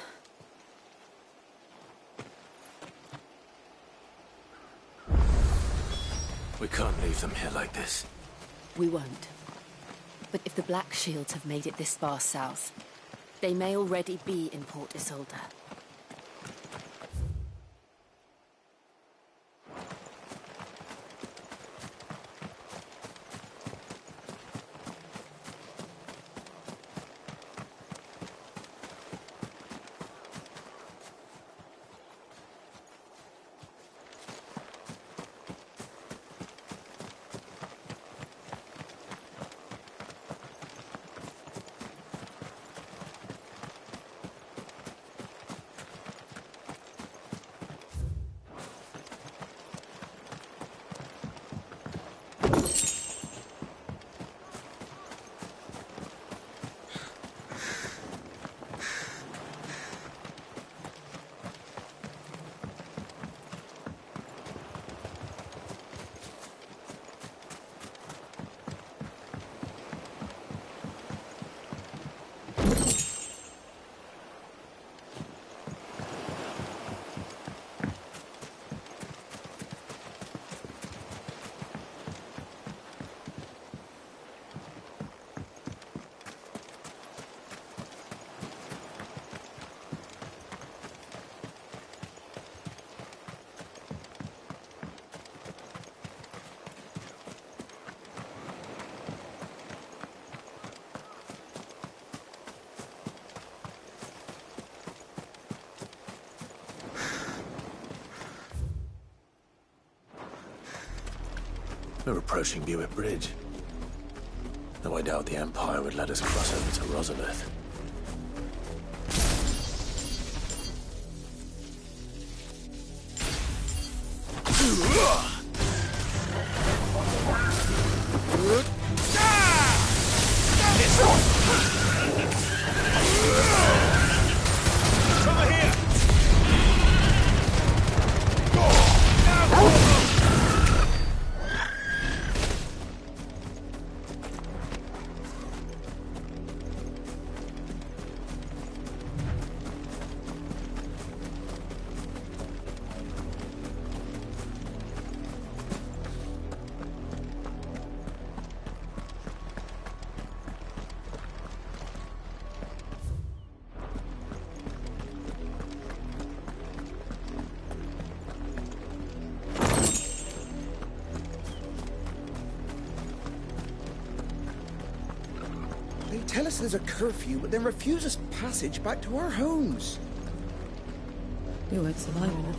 S5: We can't leave them here like this.
S8: We won't. But if the Black Shields have made it this far south, they may already be in Port Isolde.
S5: We're approaching Buick Bridge. Though I doubt the Empire would let us cross over to Rosalith.
S15: They tell us there's a curfew, but then refuse us passage back to our homes.
S19: You won't survive another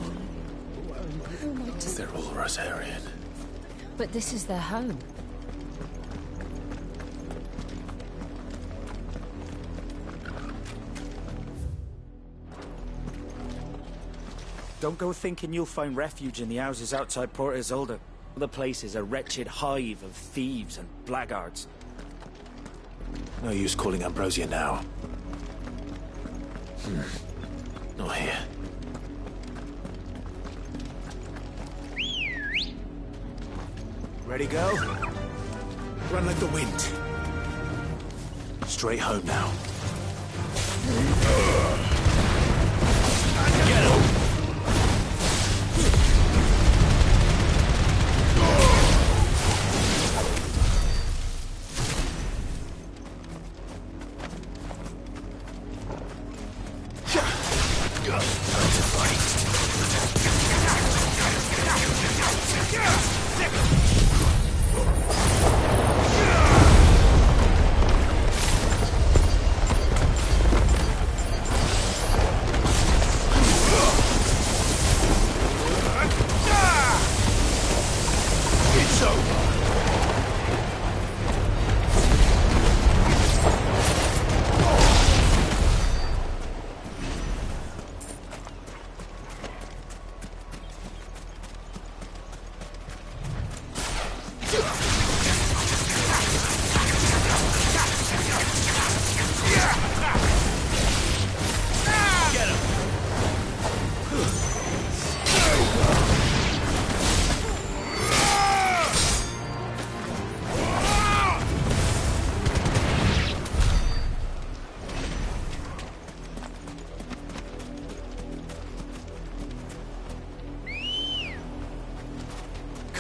S19: night.
S5: They're all Rosarian.
S8: But this is their home.
S2: Don't go thinking you'll find refuge in the houses outside Port Isolde. The place is a wretched hive of thieves and blackguards.
S5: No use calling Ambrosia now. Not here.
S15: Ready, go? Run like the wind.
S5: Straight home now.
S15: Get him!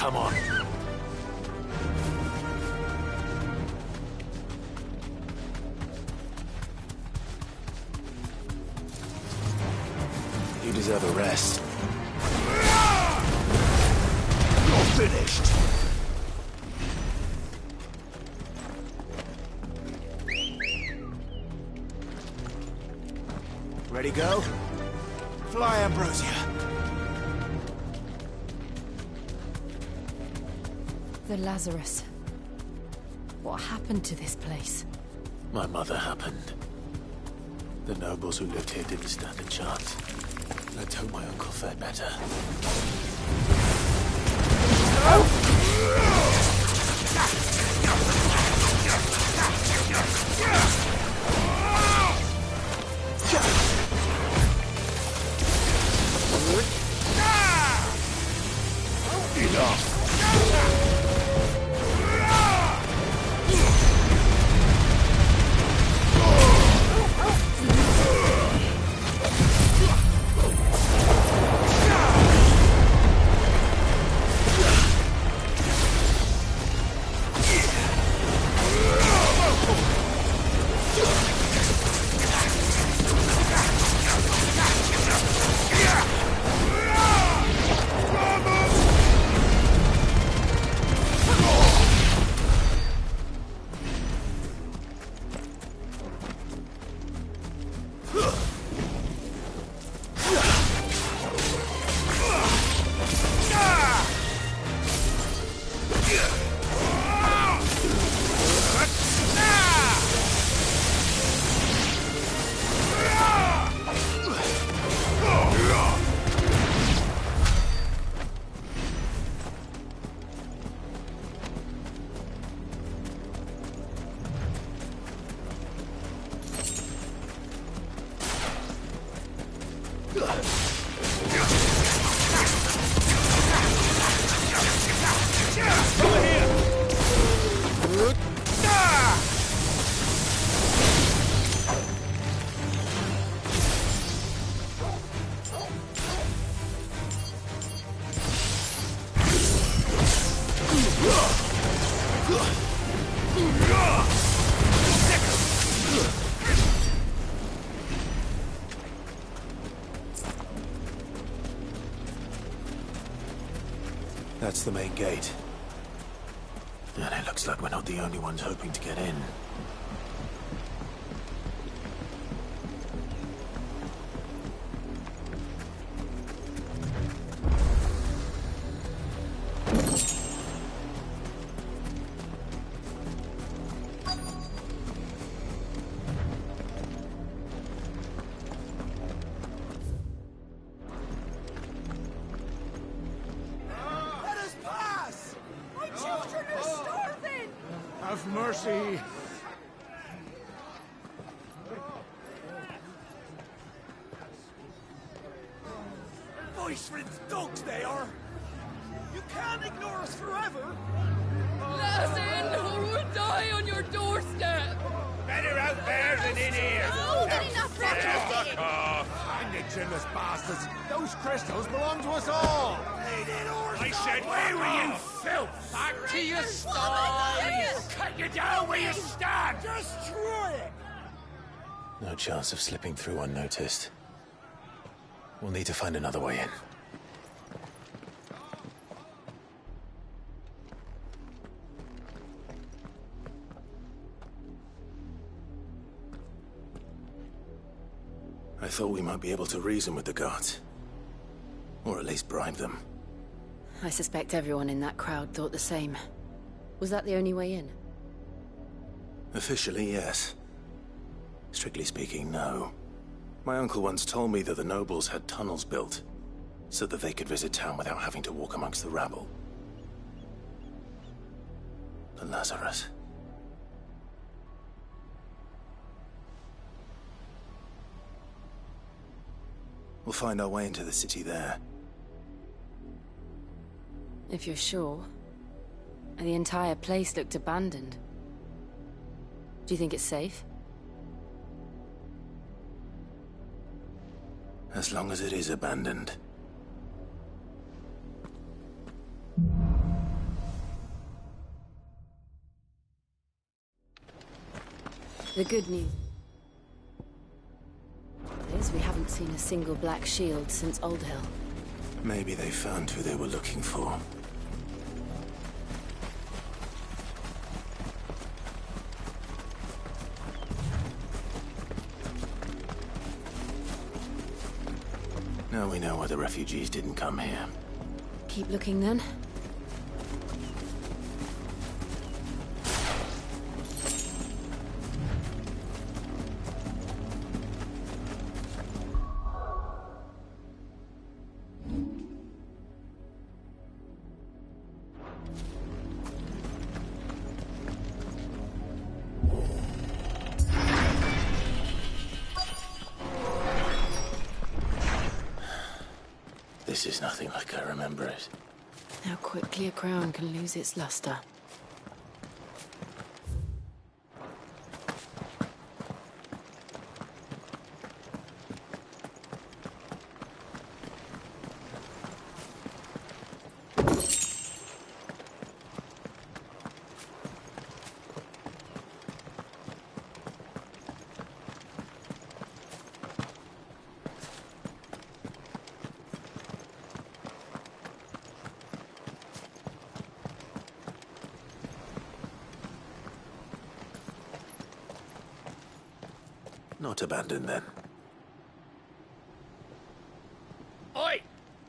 S5: Come on. You deserve a rest. You're finished.
S15: Ready, go? Fly, Ambrosia.
S8: The Lazarus. What happened to this place?
S5: My mother happened. The nobles who lived here didn't stand a chance. Let's hope my uncle fared better.
S11: Enough!
S5: That's the main gate. And it looks like we're not the only ones hoping to get in.
S16: Have mercy.
S4: Voice-riddled dogs they are. You can't ignore us forever.
S12: Let us in, or we'll die on your doorstep.
S6: Better out there than in here.
S12: Oh, get enough
S6: Fuck off.
S4: And you chinless bastards. Those crystals belong to us all.
S6: I said, where were you, filth?
S12: Back to your stall.
S6: Cut you down where you stand.
S4: Destroy it.
S5: No chance of slipping through unnoticed. We'll need to find another way in. I thought we might be able to reason with the guards. Or at least bribe them.
S19: I suspect everyone in that crowd thought the same. Was that the only way in?
S5: Officially, yes. Strictly speaking, no. My uncle once told me that the nobles had tunnels built, so that they could visit town without having to walk amongst the rabble. The Lazarus. We'll find our way into the city there.
S19: If you're sure. The entire place looked abandoned. Do you think it's safe?
S5: As long as it is abandoned.
S19: The good news is we haven't seen a single black shield since Old Hill.
S5: Maybe they found who they were looking for. Now we know why the refugees didn't come here.
S19: Keep looking then.
S5: This is nothing like I remember it.
S19: How quickly a crown can lose its luster.
S5: Not abandoned, then.
S6: Oi!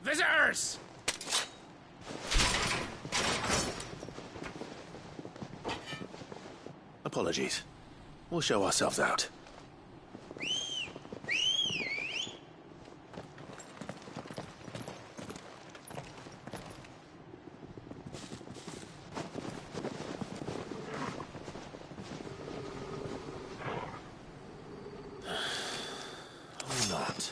S6: Visitors!
S5: Apologies. We'll show ourselves out. Or not.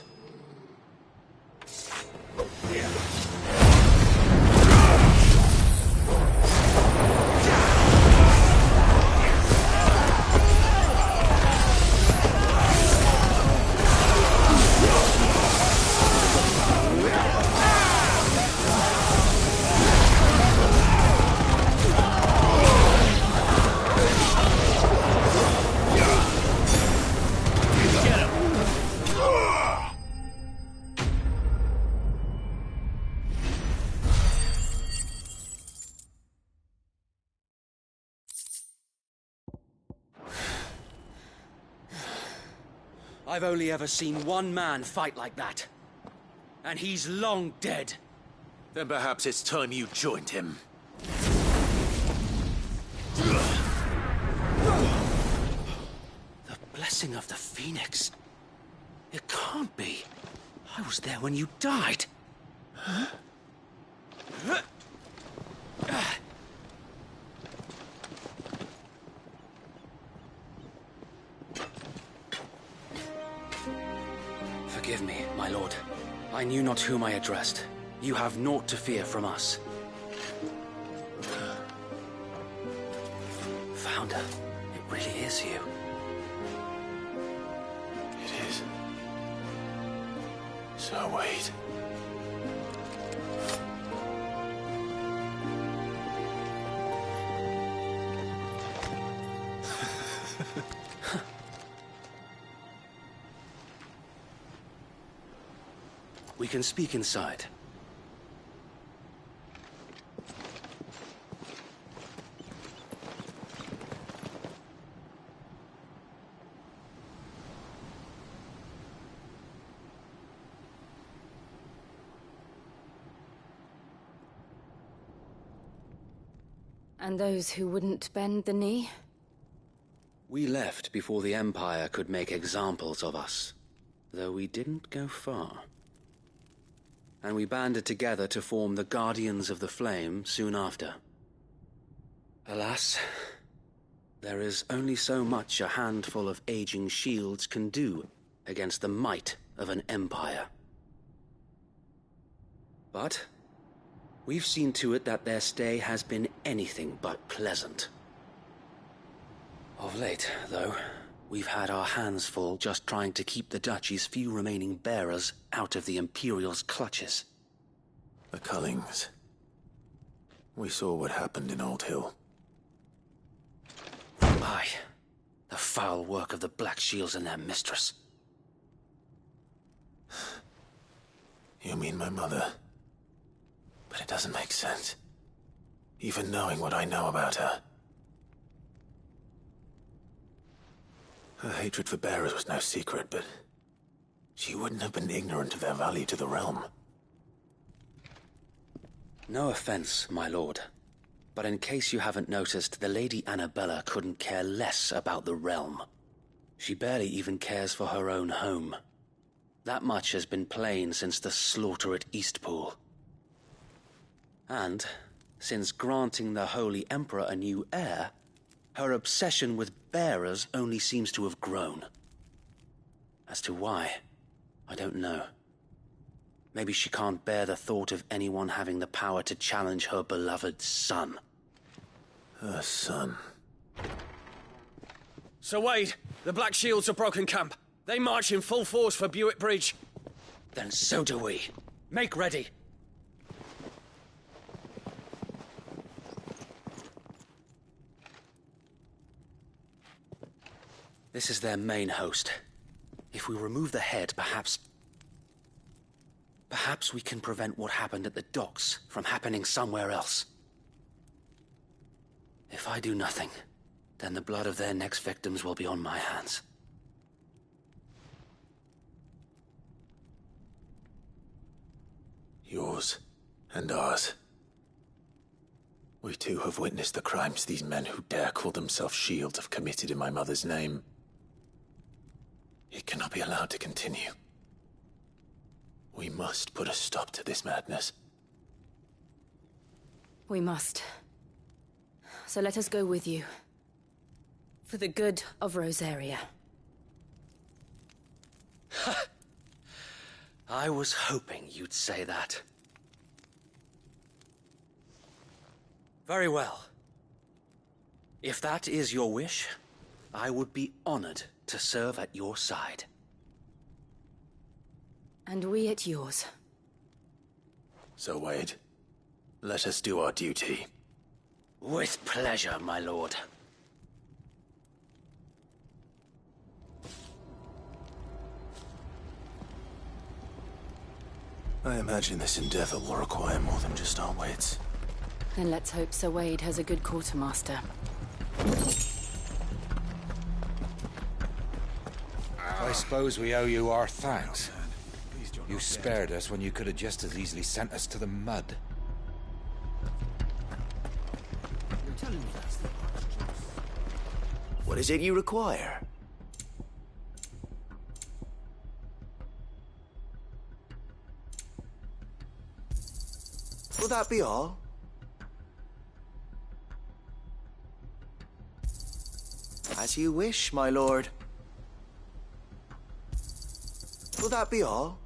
S22: I've only ever seen one man fight like that. And he's long dead.
S5: Then perhaps it's time you joined him.
S22: The blessing of the Phoenix. It can't be. I was there when you died. Huh? Forgive me, my lord. I knew not whom I addressed. You have naught to fear from us. Founder, it really is you.
S5: It is. So wait.
S22: We can speak inside.
S8: And those who wouldn't bend the knee?
S22: We left before the Empire could make examples of us, though we didn't go far. And we banded together to form the Guardians of the Flame soon after. Alas, there is only so much a handful of aging shields can do against the might of an empire. But we've seen to it that their stay has been anything but pleasant. Of late, though, we've had our hands full just trying to keep the Duchy's few remaining bearers out of the Imperial's clutches.
S5: The Cullings. We saw what happened in Old Hill.
S22: Aye. The foul work of the Black Shields and their mistress.
S5: You mean my mother? But it doesn't make sense. Even knowing what I know about her. Her hatred for bearers was no secret, but she wouldn't have been ignorant of their value to the realm.
S22: No offense, my lord, but in case you haven't noticed, the Lady Annabella couldn't care less about the realm. She barely even cares for her own home. That much has been plain since the slaughter at Eastpool. And, since granting the Holy Emperor a new heir, her obsession with bearers only seems to have grown. As to why, I don't know. Maybe she can't bear the thought of anyone having the power to challenge her beloved son.
S5: Her son.
S22: Sir Wade, the Black Shields have broken camp. They march in full force for Buick Bridge. Then so do we. Make ready. This is their main host. If we remove the head, perhaps we can prevent what happened at the docks from happening somewhere else. If I do nothing, then the blood of their next victims will be on my hands.
S5: Yours and ours. We too have witnessed the crimes these men who dare call themselves shields have committed in my mother's name. It cannot be allowed to continue. We must put a stop to this madness.
S19: We must. So let us go with you. For the good of Rosaria.
S22: I was hoping you'd say that. Very well. If that is your wish, I would be honored to serve at your side.
S19: And we at yours.
S5: So, Wade, let us do our duty.
S22: With pleasure, my lord.
S5: I imagine this endeavor will require more than just our wits.
S19: Then let's hope Sir Wade has a good quartermaster.
S7: I suppose we owe you our thanks. You spared us when you could have just as easily sent us to the mud.
S5: What is it you require? Will that be all? As you wish, my lord. Will that be all?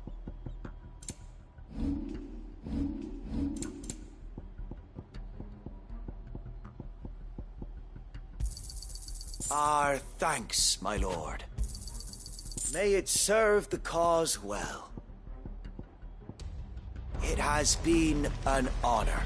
S5: Our thanks, my lord. May it serve the cause well. It has been an honor.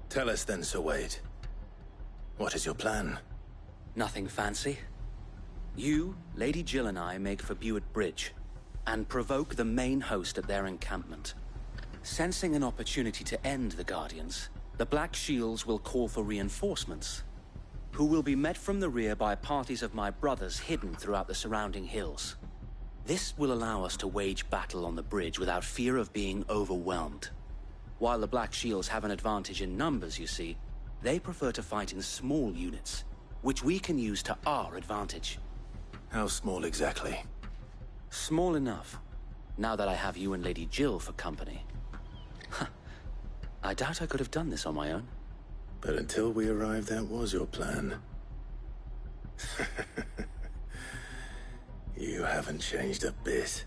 S5: Tell us then, Sir Wade. What is your plan?
S22: Nothing fancy. You, Lady Jill and I make for Buett Bridge, and provoke the main host at their encampment. Sensing an opportunity to end the Guardians, the Black Shields will call for reinforcements, who will be met from the rear by parties of my brothers hidden throughout the surrounding hills. This will allow us to wage battle on the bridge without fear of being overwhelmed. While the Black Shields have an advantage in numbers, you see, they prefer to fight in small units, which we can use to our advantage.
S5: How small exactly?
S22: Small enough, now that I have you and Lady Jill for company. I doubt I could have done this on my own.
S5: But until we arrived, that was your plan. You haven't changed a bit.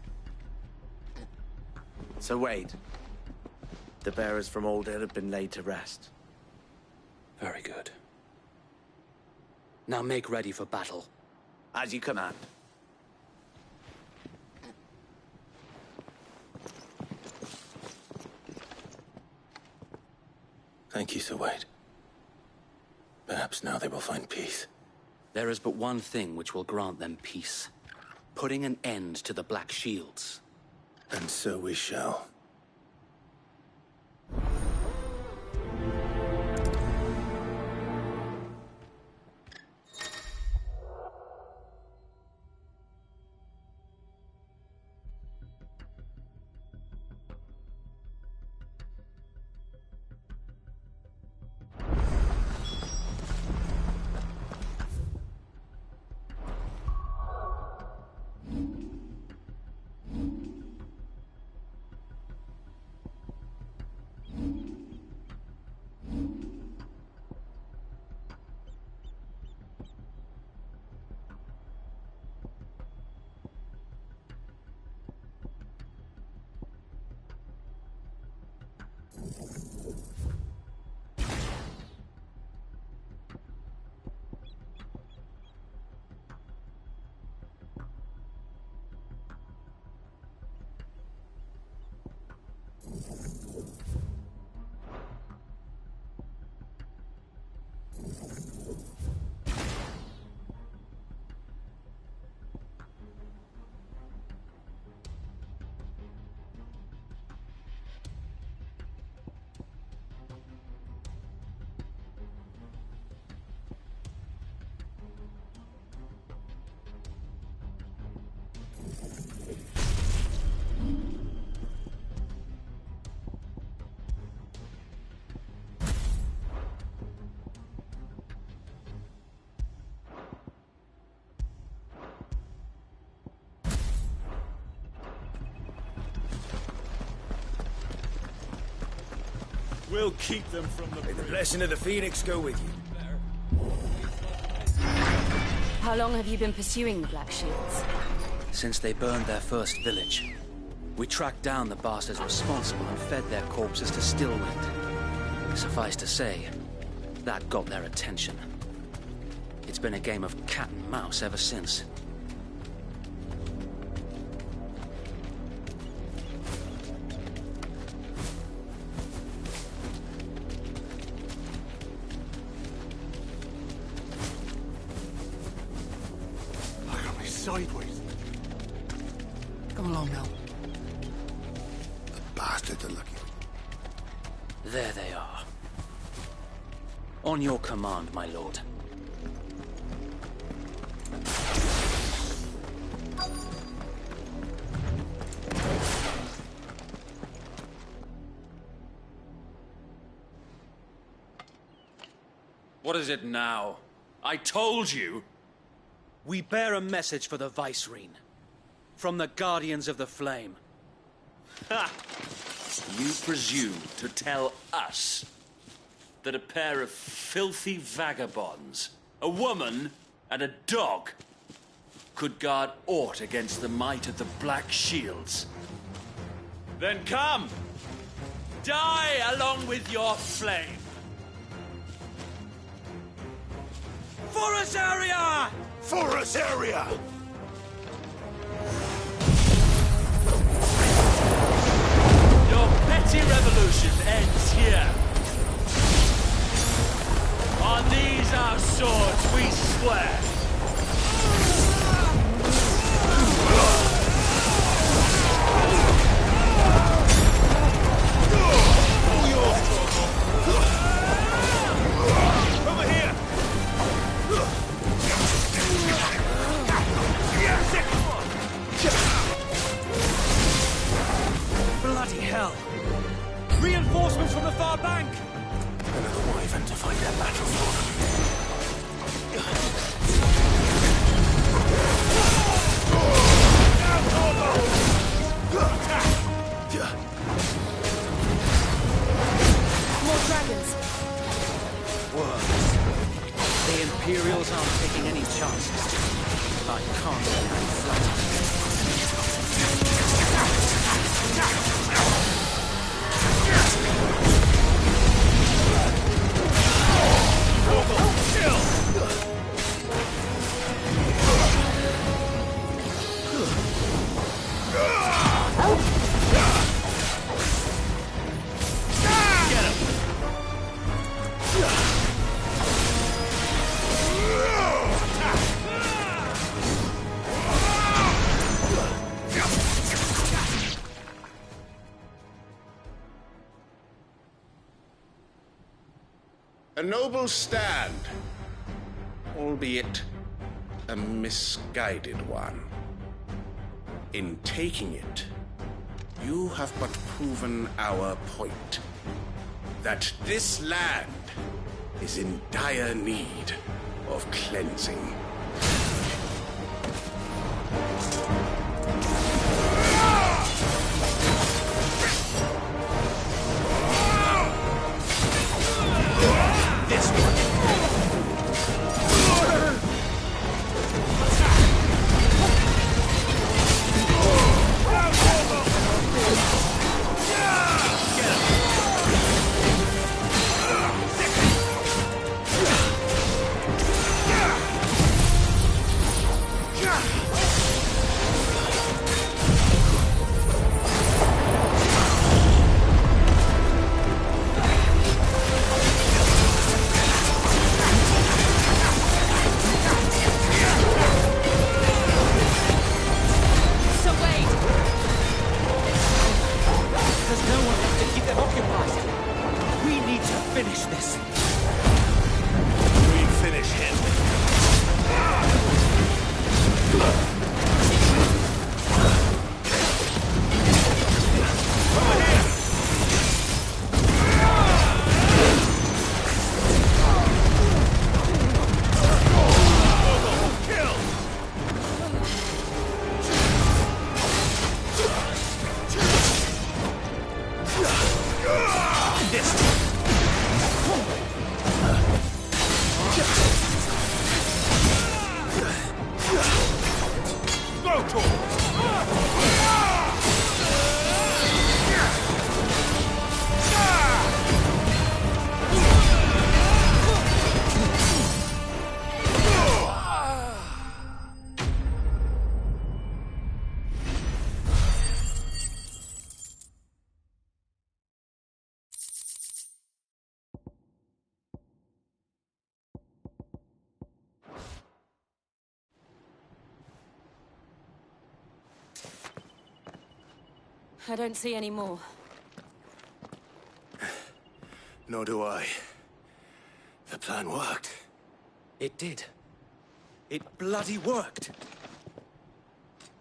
S2: So Wade, the bearers from Aldale have been laid to rest.
S22: Very good. Now make ready for battle.
S2: As you command.
S5: Thank you, Sir Wade. Perhaps now they will find peace.
S22: There is but one thing which will grant them peace. Putting an end to the Black Shields.
S5: And so we shall.
S16: We'll keep them from the...
S2: May the blessing of the Phoenix go with you.
S8: How long have you been pursuing the Black Shields?
S22: Since they burned their first village. We tracked down the bastards responsible and fed their corpses to Stillwind. Suffice to say, that got their attention. It's been a game of cat and mouse ever since.
S21: Look at me sideways.
S22: Come along now.
S21: The bastards are lucky.
S22: There they are. On your command, my lord.
S18: What is it now? I told you!
S22: We bear a message for the Vicereine. From the Guardians of the Flame.
S18: Ha! You presume to tell us that a pair of filthy vagabonds, a woman and a dog, could guard aught against the might of the Black Shields? Then come! Die along with your flame! Forest area!
S21: Forest area!
S18: Your petty revolution ends here. On these our swords we swear.
S4: Over here!
S22: Bloody hell! Reinforcements from the far bank!
S21: Another wyvern to fight their battle for
S8: More dragons.
S22: Worms. The Imperials aren't taking any chances. I can't let them flatter.
S11: A noble stand, albeit a misguided one. In taking it, you have but proven our point. That this land is in dire need of cleansing.
S4: This one!
S8: I don't see any more.
S5: Nor do I. The plan worked.
S22: It did. It bloody worked.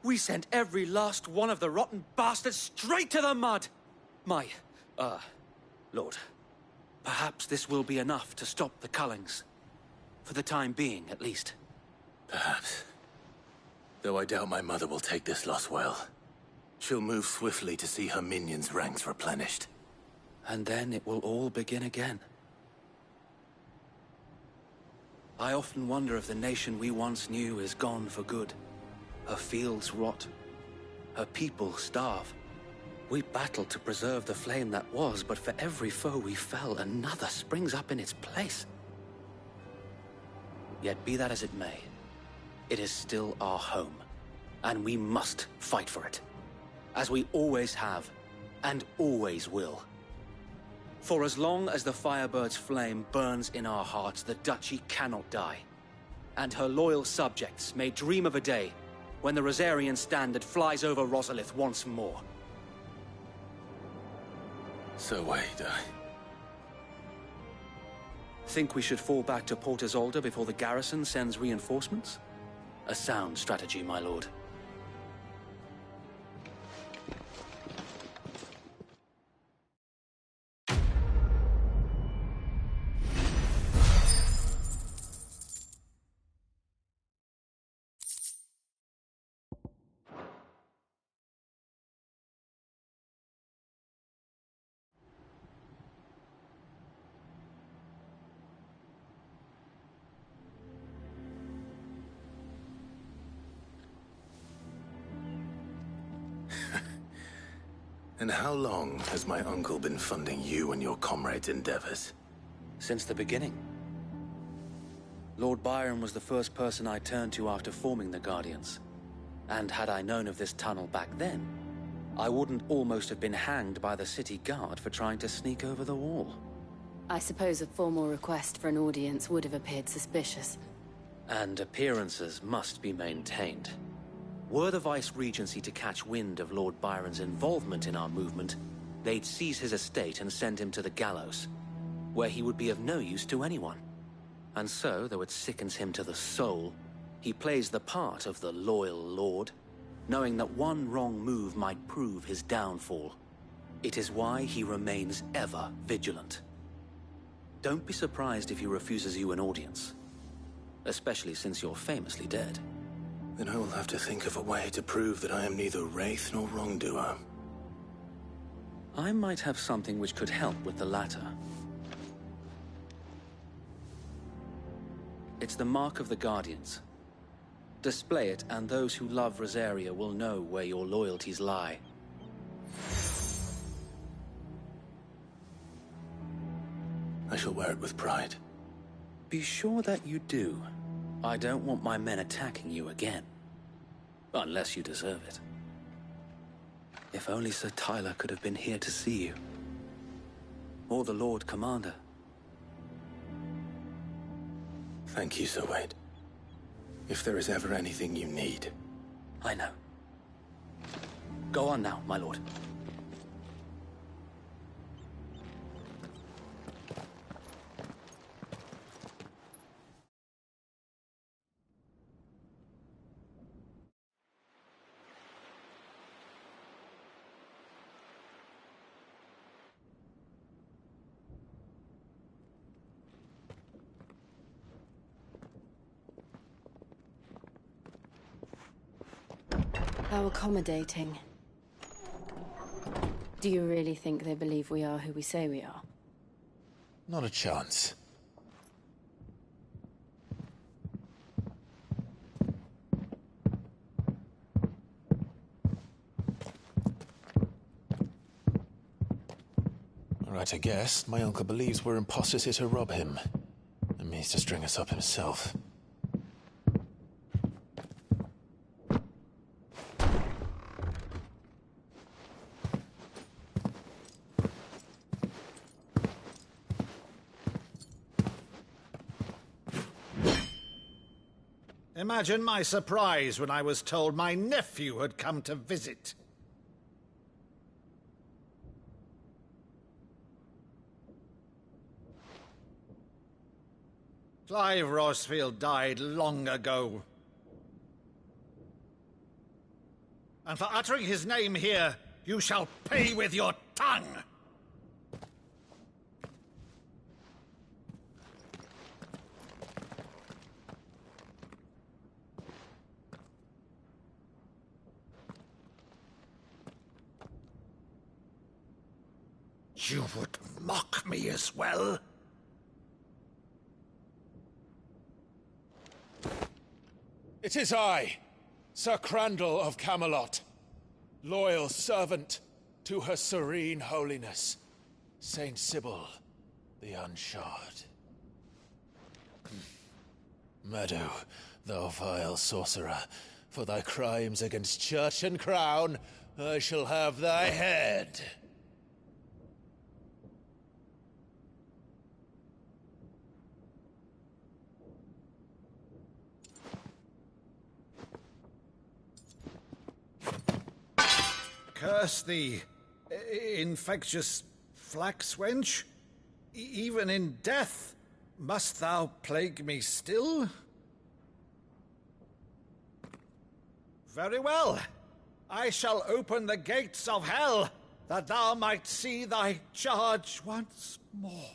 S22: We sent every last one of the rotten bastards straight to the mud! Lord, perhaps this will be enough to stop the Cullings. For the time being, at least.
S5: Perhaps. Though I doubt my mother will take this loss well. She'll move swiftly to see her minions' ranks replenished.
S22: And then it will all begin again. I often wonder if the nation we once knew is gone for good. Her fields rot. Her people starve. We battled to preserve the flame that was, but for every foe we fell, another springs up in its place. Yet be that as it may, it is still our home, and we must fight for it, as we always have, and always will. For as long as the Firebird's flame burns in our hearts, the Duchy cannot die, and her loyal subjects may dream of a day when the Rosarian standard flies over Rosalith once more.
S5: So wait,
S22: Think we should fall back to Port Isolde before the garrison sends reinforcements? A sound strategy, my lord.
S5: And how long has my uncle been funding you and your comrades' endeavors?
S22: Since the beginning. Lord Byron was the first person I turned to after forming the Guardians. And had I known of this tunnel back then, I wouldn't almost have been hanged by the city guard for trying to sneak over the wall.
S8: I suppose a formal request for an audience would have appeared suspicious.
S22: And appearances must be maintained. Were the Vice-Regency to catch wind of Lord Byron's involvement in our movement, they'd seize his estate and send him to the gallows, where he would be of no use to anyone. And so, though it sickens him to the soul, he plays the part of the loyal lord, knowing that one wrong move might prove his downfall. It is why he remains ever vigilant. Don't be surprised if he refuses you an audience, especially since you're famously dead.
S5: Then I will have to think of a way to prove that I am neither wraith nor wrongdoer.
S22: I might have something which could help with the latter. It's the Mark of the Guardians. Display it, and those who love Rosaria will know where your loyalties lie.
S5: I shall wear it with pride.
S22: Be sure that you do. I don't want my men attacking you again. Unless you deserve it. If only Sir Tyler could have been here to see you. Or the Lord Commander.
S5: Thank you, Sir Wade. If there is ever anything you need.
S22: I know. Go on now, my lord.
S8: How accommodating. Do you really think they believe we are who we say we are?
S1: Not a chance. Right, I guess. My uncle believes we're imposters here to rob him. And means to string us up himself.
S9: Imagine my surprise when I was told my nephew had come to visit. Clive Rosfield died long ago. And for uttering his name here, you shall pay with your tongue! You would mock me as well?
S1: It is I, Sir Crandall of Camelot, loyal servant to Her Serene Holiness, Saint Sybil the Unshod. Meadow, thou vile sorcerer, for thy crimes against church and crown, I shall have thy head.
S9: Curse thee, infectious flax wench. Even in death, must thou plague me still? Very well. I shall open the gates of hell, that thou might see thy charge once more.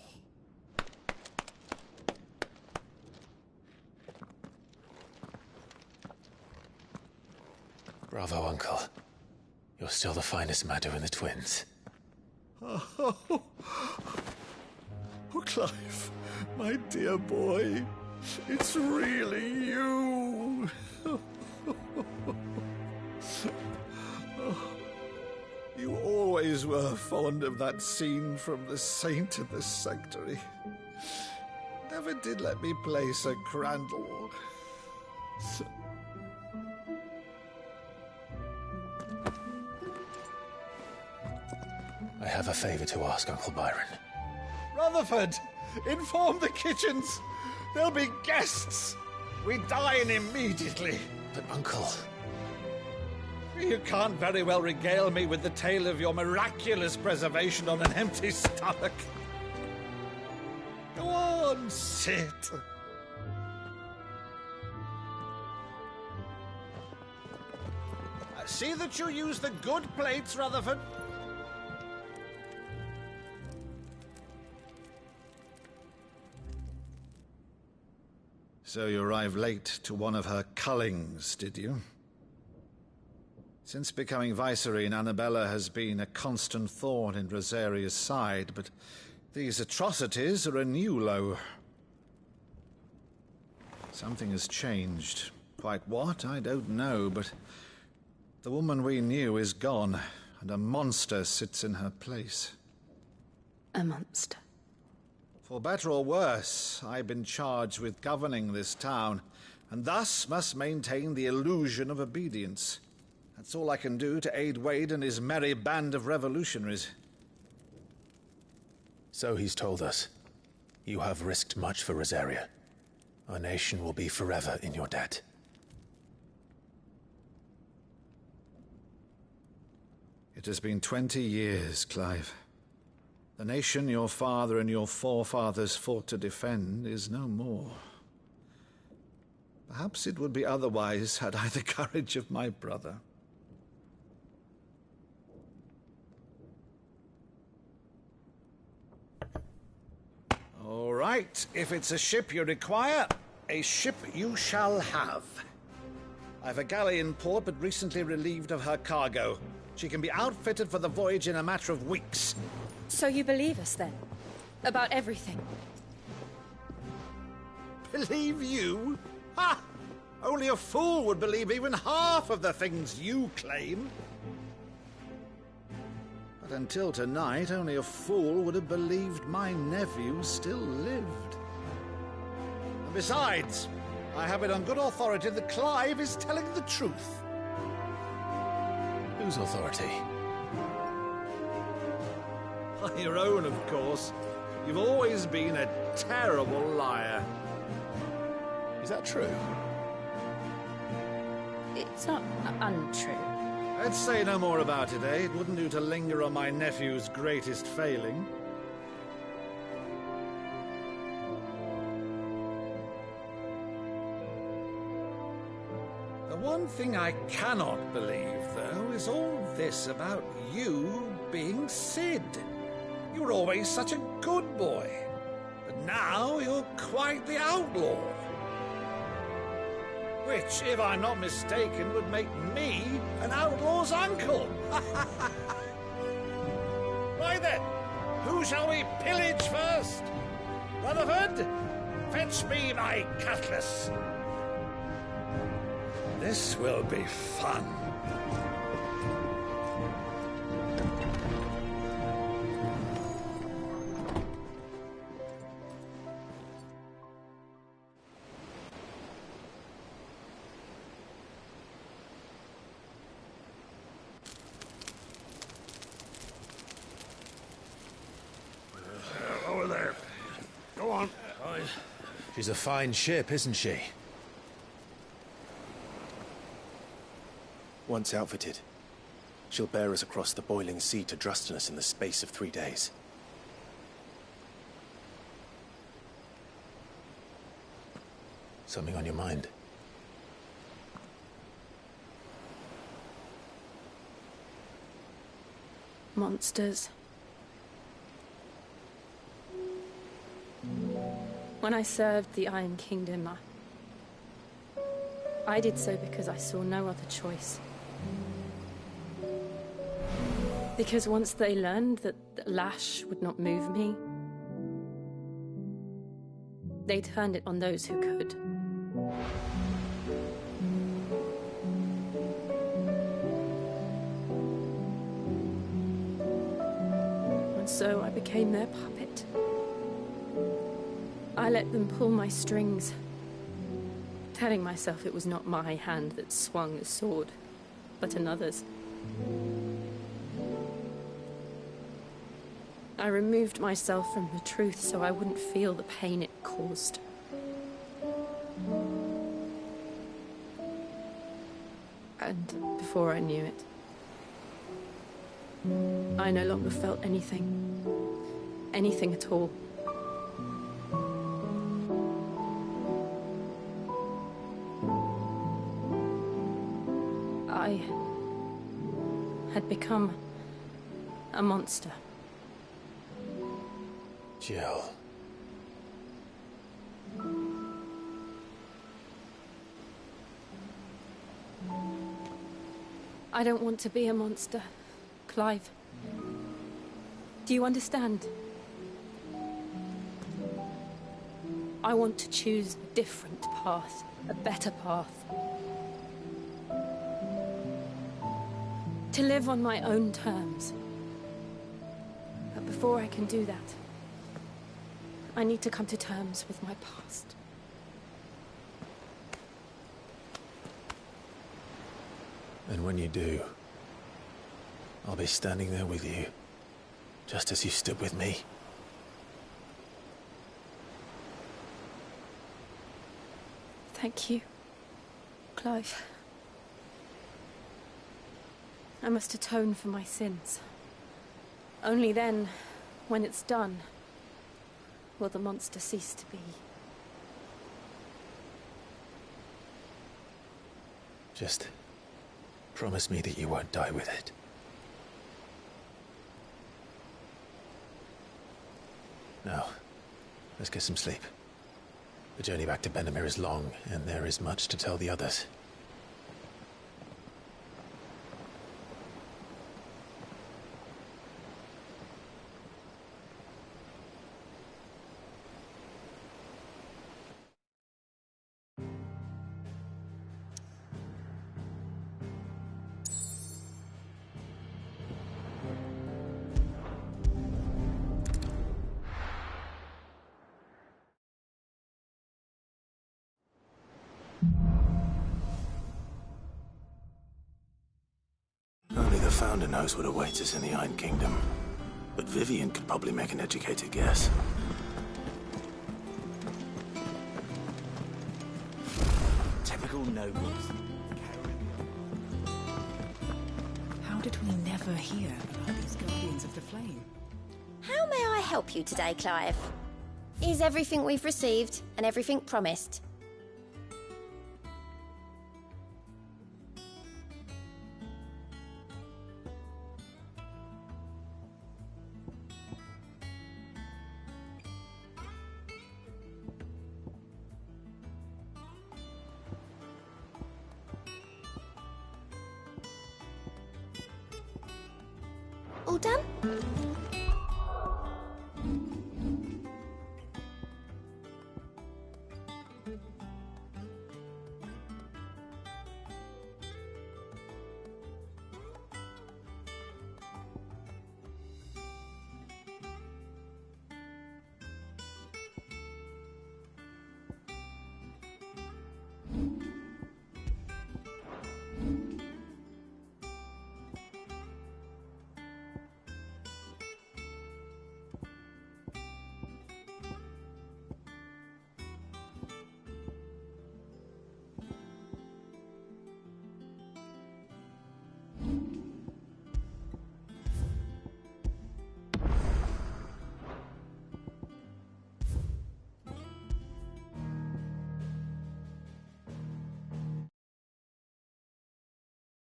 S1: Bravo, Uncle. You're still the finest Meadow in the twins.
S9: Oh, Clive, my dear boy, it's really you. You always were fond of that scene from The Saint in the Sanctuary. Never did let me play Sir Crandall.
S1: I have a favor to ask, Uncle Byron.
S9: Rutherford, inform the kitchens. There'll be guests. We dine immediately.
S1: But, Uncle...
S9: You can't very well regale me with the tale of your miraculous preservation on an empty stomach. Go on, sit. See that you use the good plates, Rutherford. So you arrived late to one of her cullings, did you? Since becoming Vicereine, Annabella has been a constant thorn in Rosaria's side, but these atrocities are a new low. Something has changed. Quite what, I don't know, but the woman we knew is gone, and a monster sits in her place.
S19: A monster?
S9: For better or worse, I've been charged with governing this town, and thus must maintain the illusion of obedience. That's all I can do to aid Wade and his merry band of revolutionaries.
S1: So he's told us. You have risked much for Rosaria. Our nation will be forever in your debt.
S9: It has been 20 years, Clive. The nation your father and your forefathers fought to defend is no more. Perhaps it would be otherwise had I the courage of my brother. All right, if it's a ship you require, a ship you shall have. I've a galley in port, but recently relieved of her cargo. She can be outfitted for the voyage in a matter of weeks.
S19: So you believe us, then? About everything?
S9: Believe you? Ha! Only a fool would believe even half of the things you claim. But until tonight, only a fool would have believed my nephew still lived. And besides, I have it on good authority that Clive is telling the truth.
S1: Whose authority?
S9: Your own, of course. You've always been a terrible liar.
S1: Is that true?
S19: It's not untrue.
S9: Let's say no more about it, eh? It wouldn't do to linger on my nephew's greatest failing. one thing I cannot believe, though, is all this about you being Cid. You were always such a good boy, but now you're quite the outlaw. Which, if I'm not mistaken, would make me an outlaw's uncle. Right then, who shall we pillage first? Rutherford, fetch me my cutlass. This will be fun.
S11: Over there. Go on.
S1: She's a fine ship, isn't she?
S5: Once outfitted, she'll bear us across the boiling sea to Drustinus in the space of 3 days.
S1: Something on your mind?
S19: Monsters. When I served the Iron Kingdom, I did so because I saw no other choice. Because once they learned that Lash would not move me, they turned it on those who could. And so I became their puppet. I let them pull my strings, telling myself it was not my hand that swung the sword, but another's. I removed myself from the truth so I wouldn't feel the pain it caused. And before I knew it, I no longer felt anything. Anything at all. I had become a monster.
S1: Jill.
S19: I don't want to be a monster, Clive. Do you understand? I want to choose a different path, a better path. To live on my own terms. But before I can do that, I need to come to terms with my past.
S1: And when you do, I'll be standing there with you, just as you stood with me.
S19: Thank you, Clive. I must atone for my sins. Only then, when it's done, will the monster cease to be.
S1: Just promise me that you won't die with it. Now, let's get some sleep. The journey back to Benamir is long, and there is much to tell the others.
S5: Only the Founder knows what awaits us in the Iron Kingdom. But Vivian could probably make an educated guess.
S2: Typical nobles.
S3: How did we never hear about these Guardians of the Flame?
S13: How may I help you today, Clive? Is everything we've received and everything promised? All done?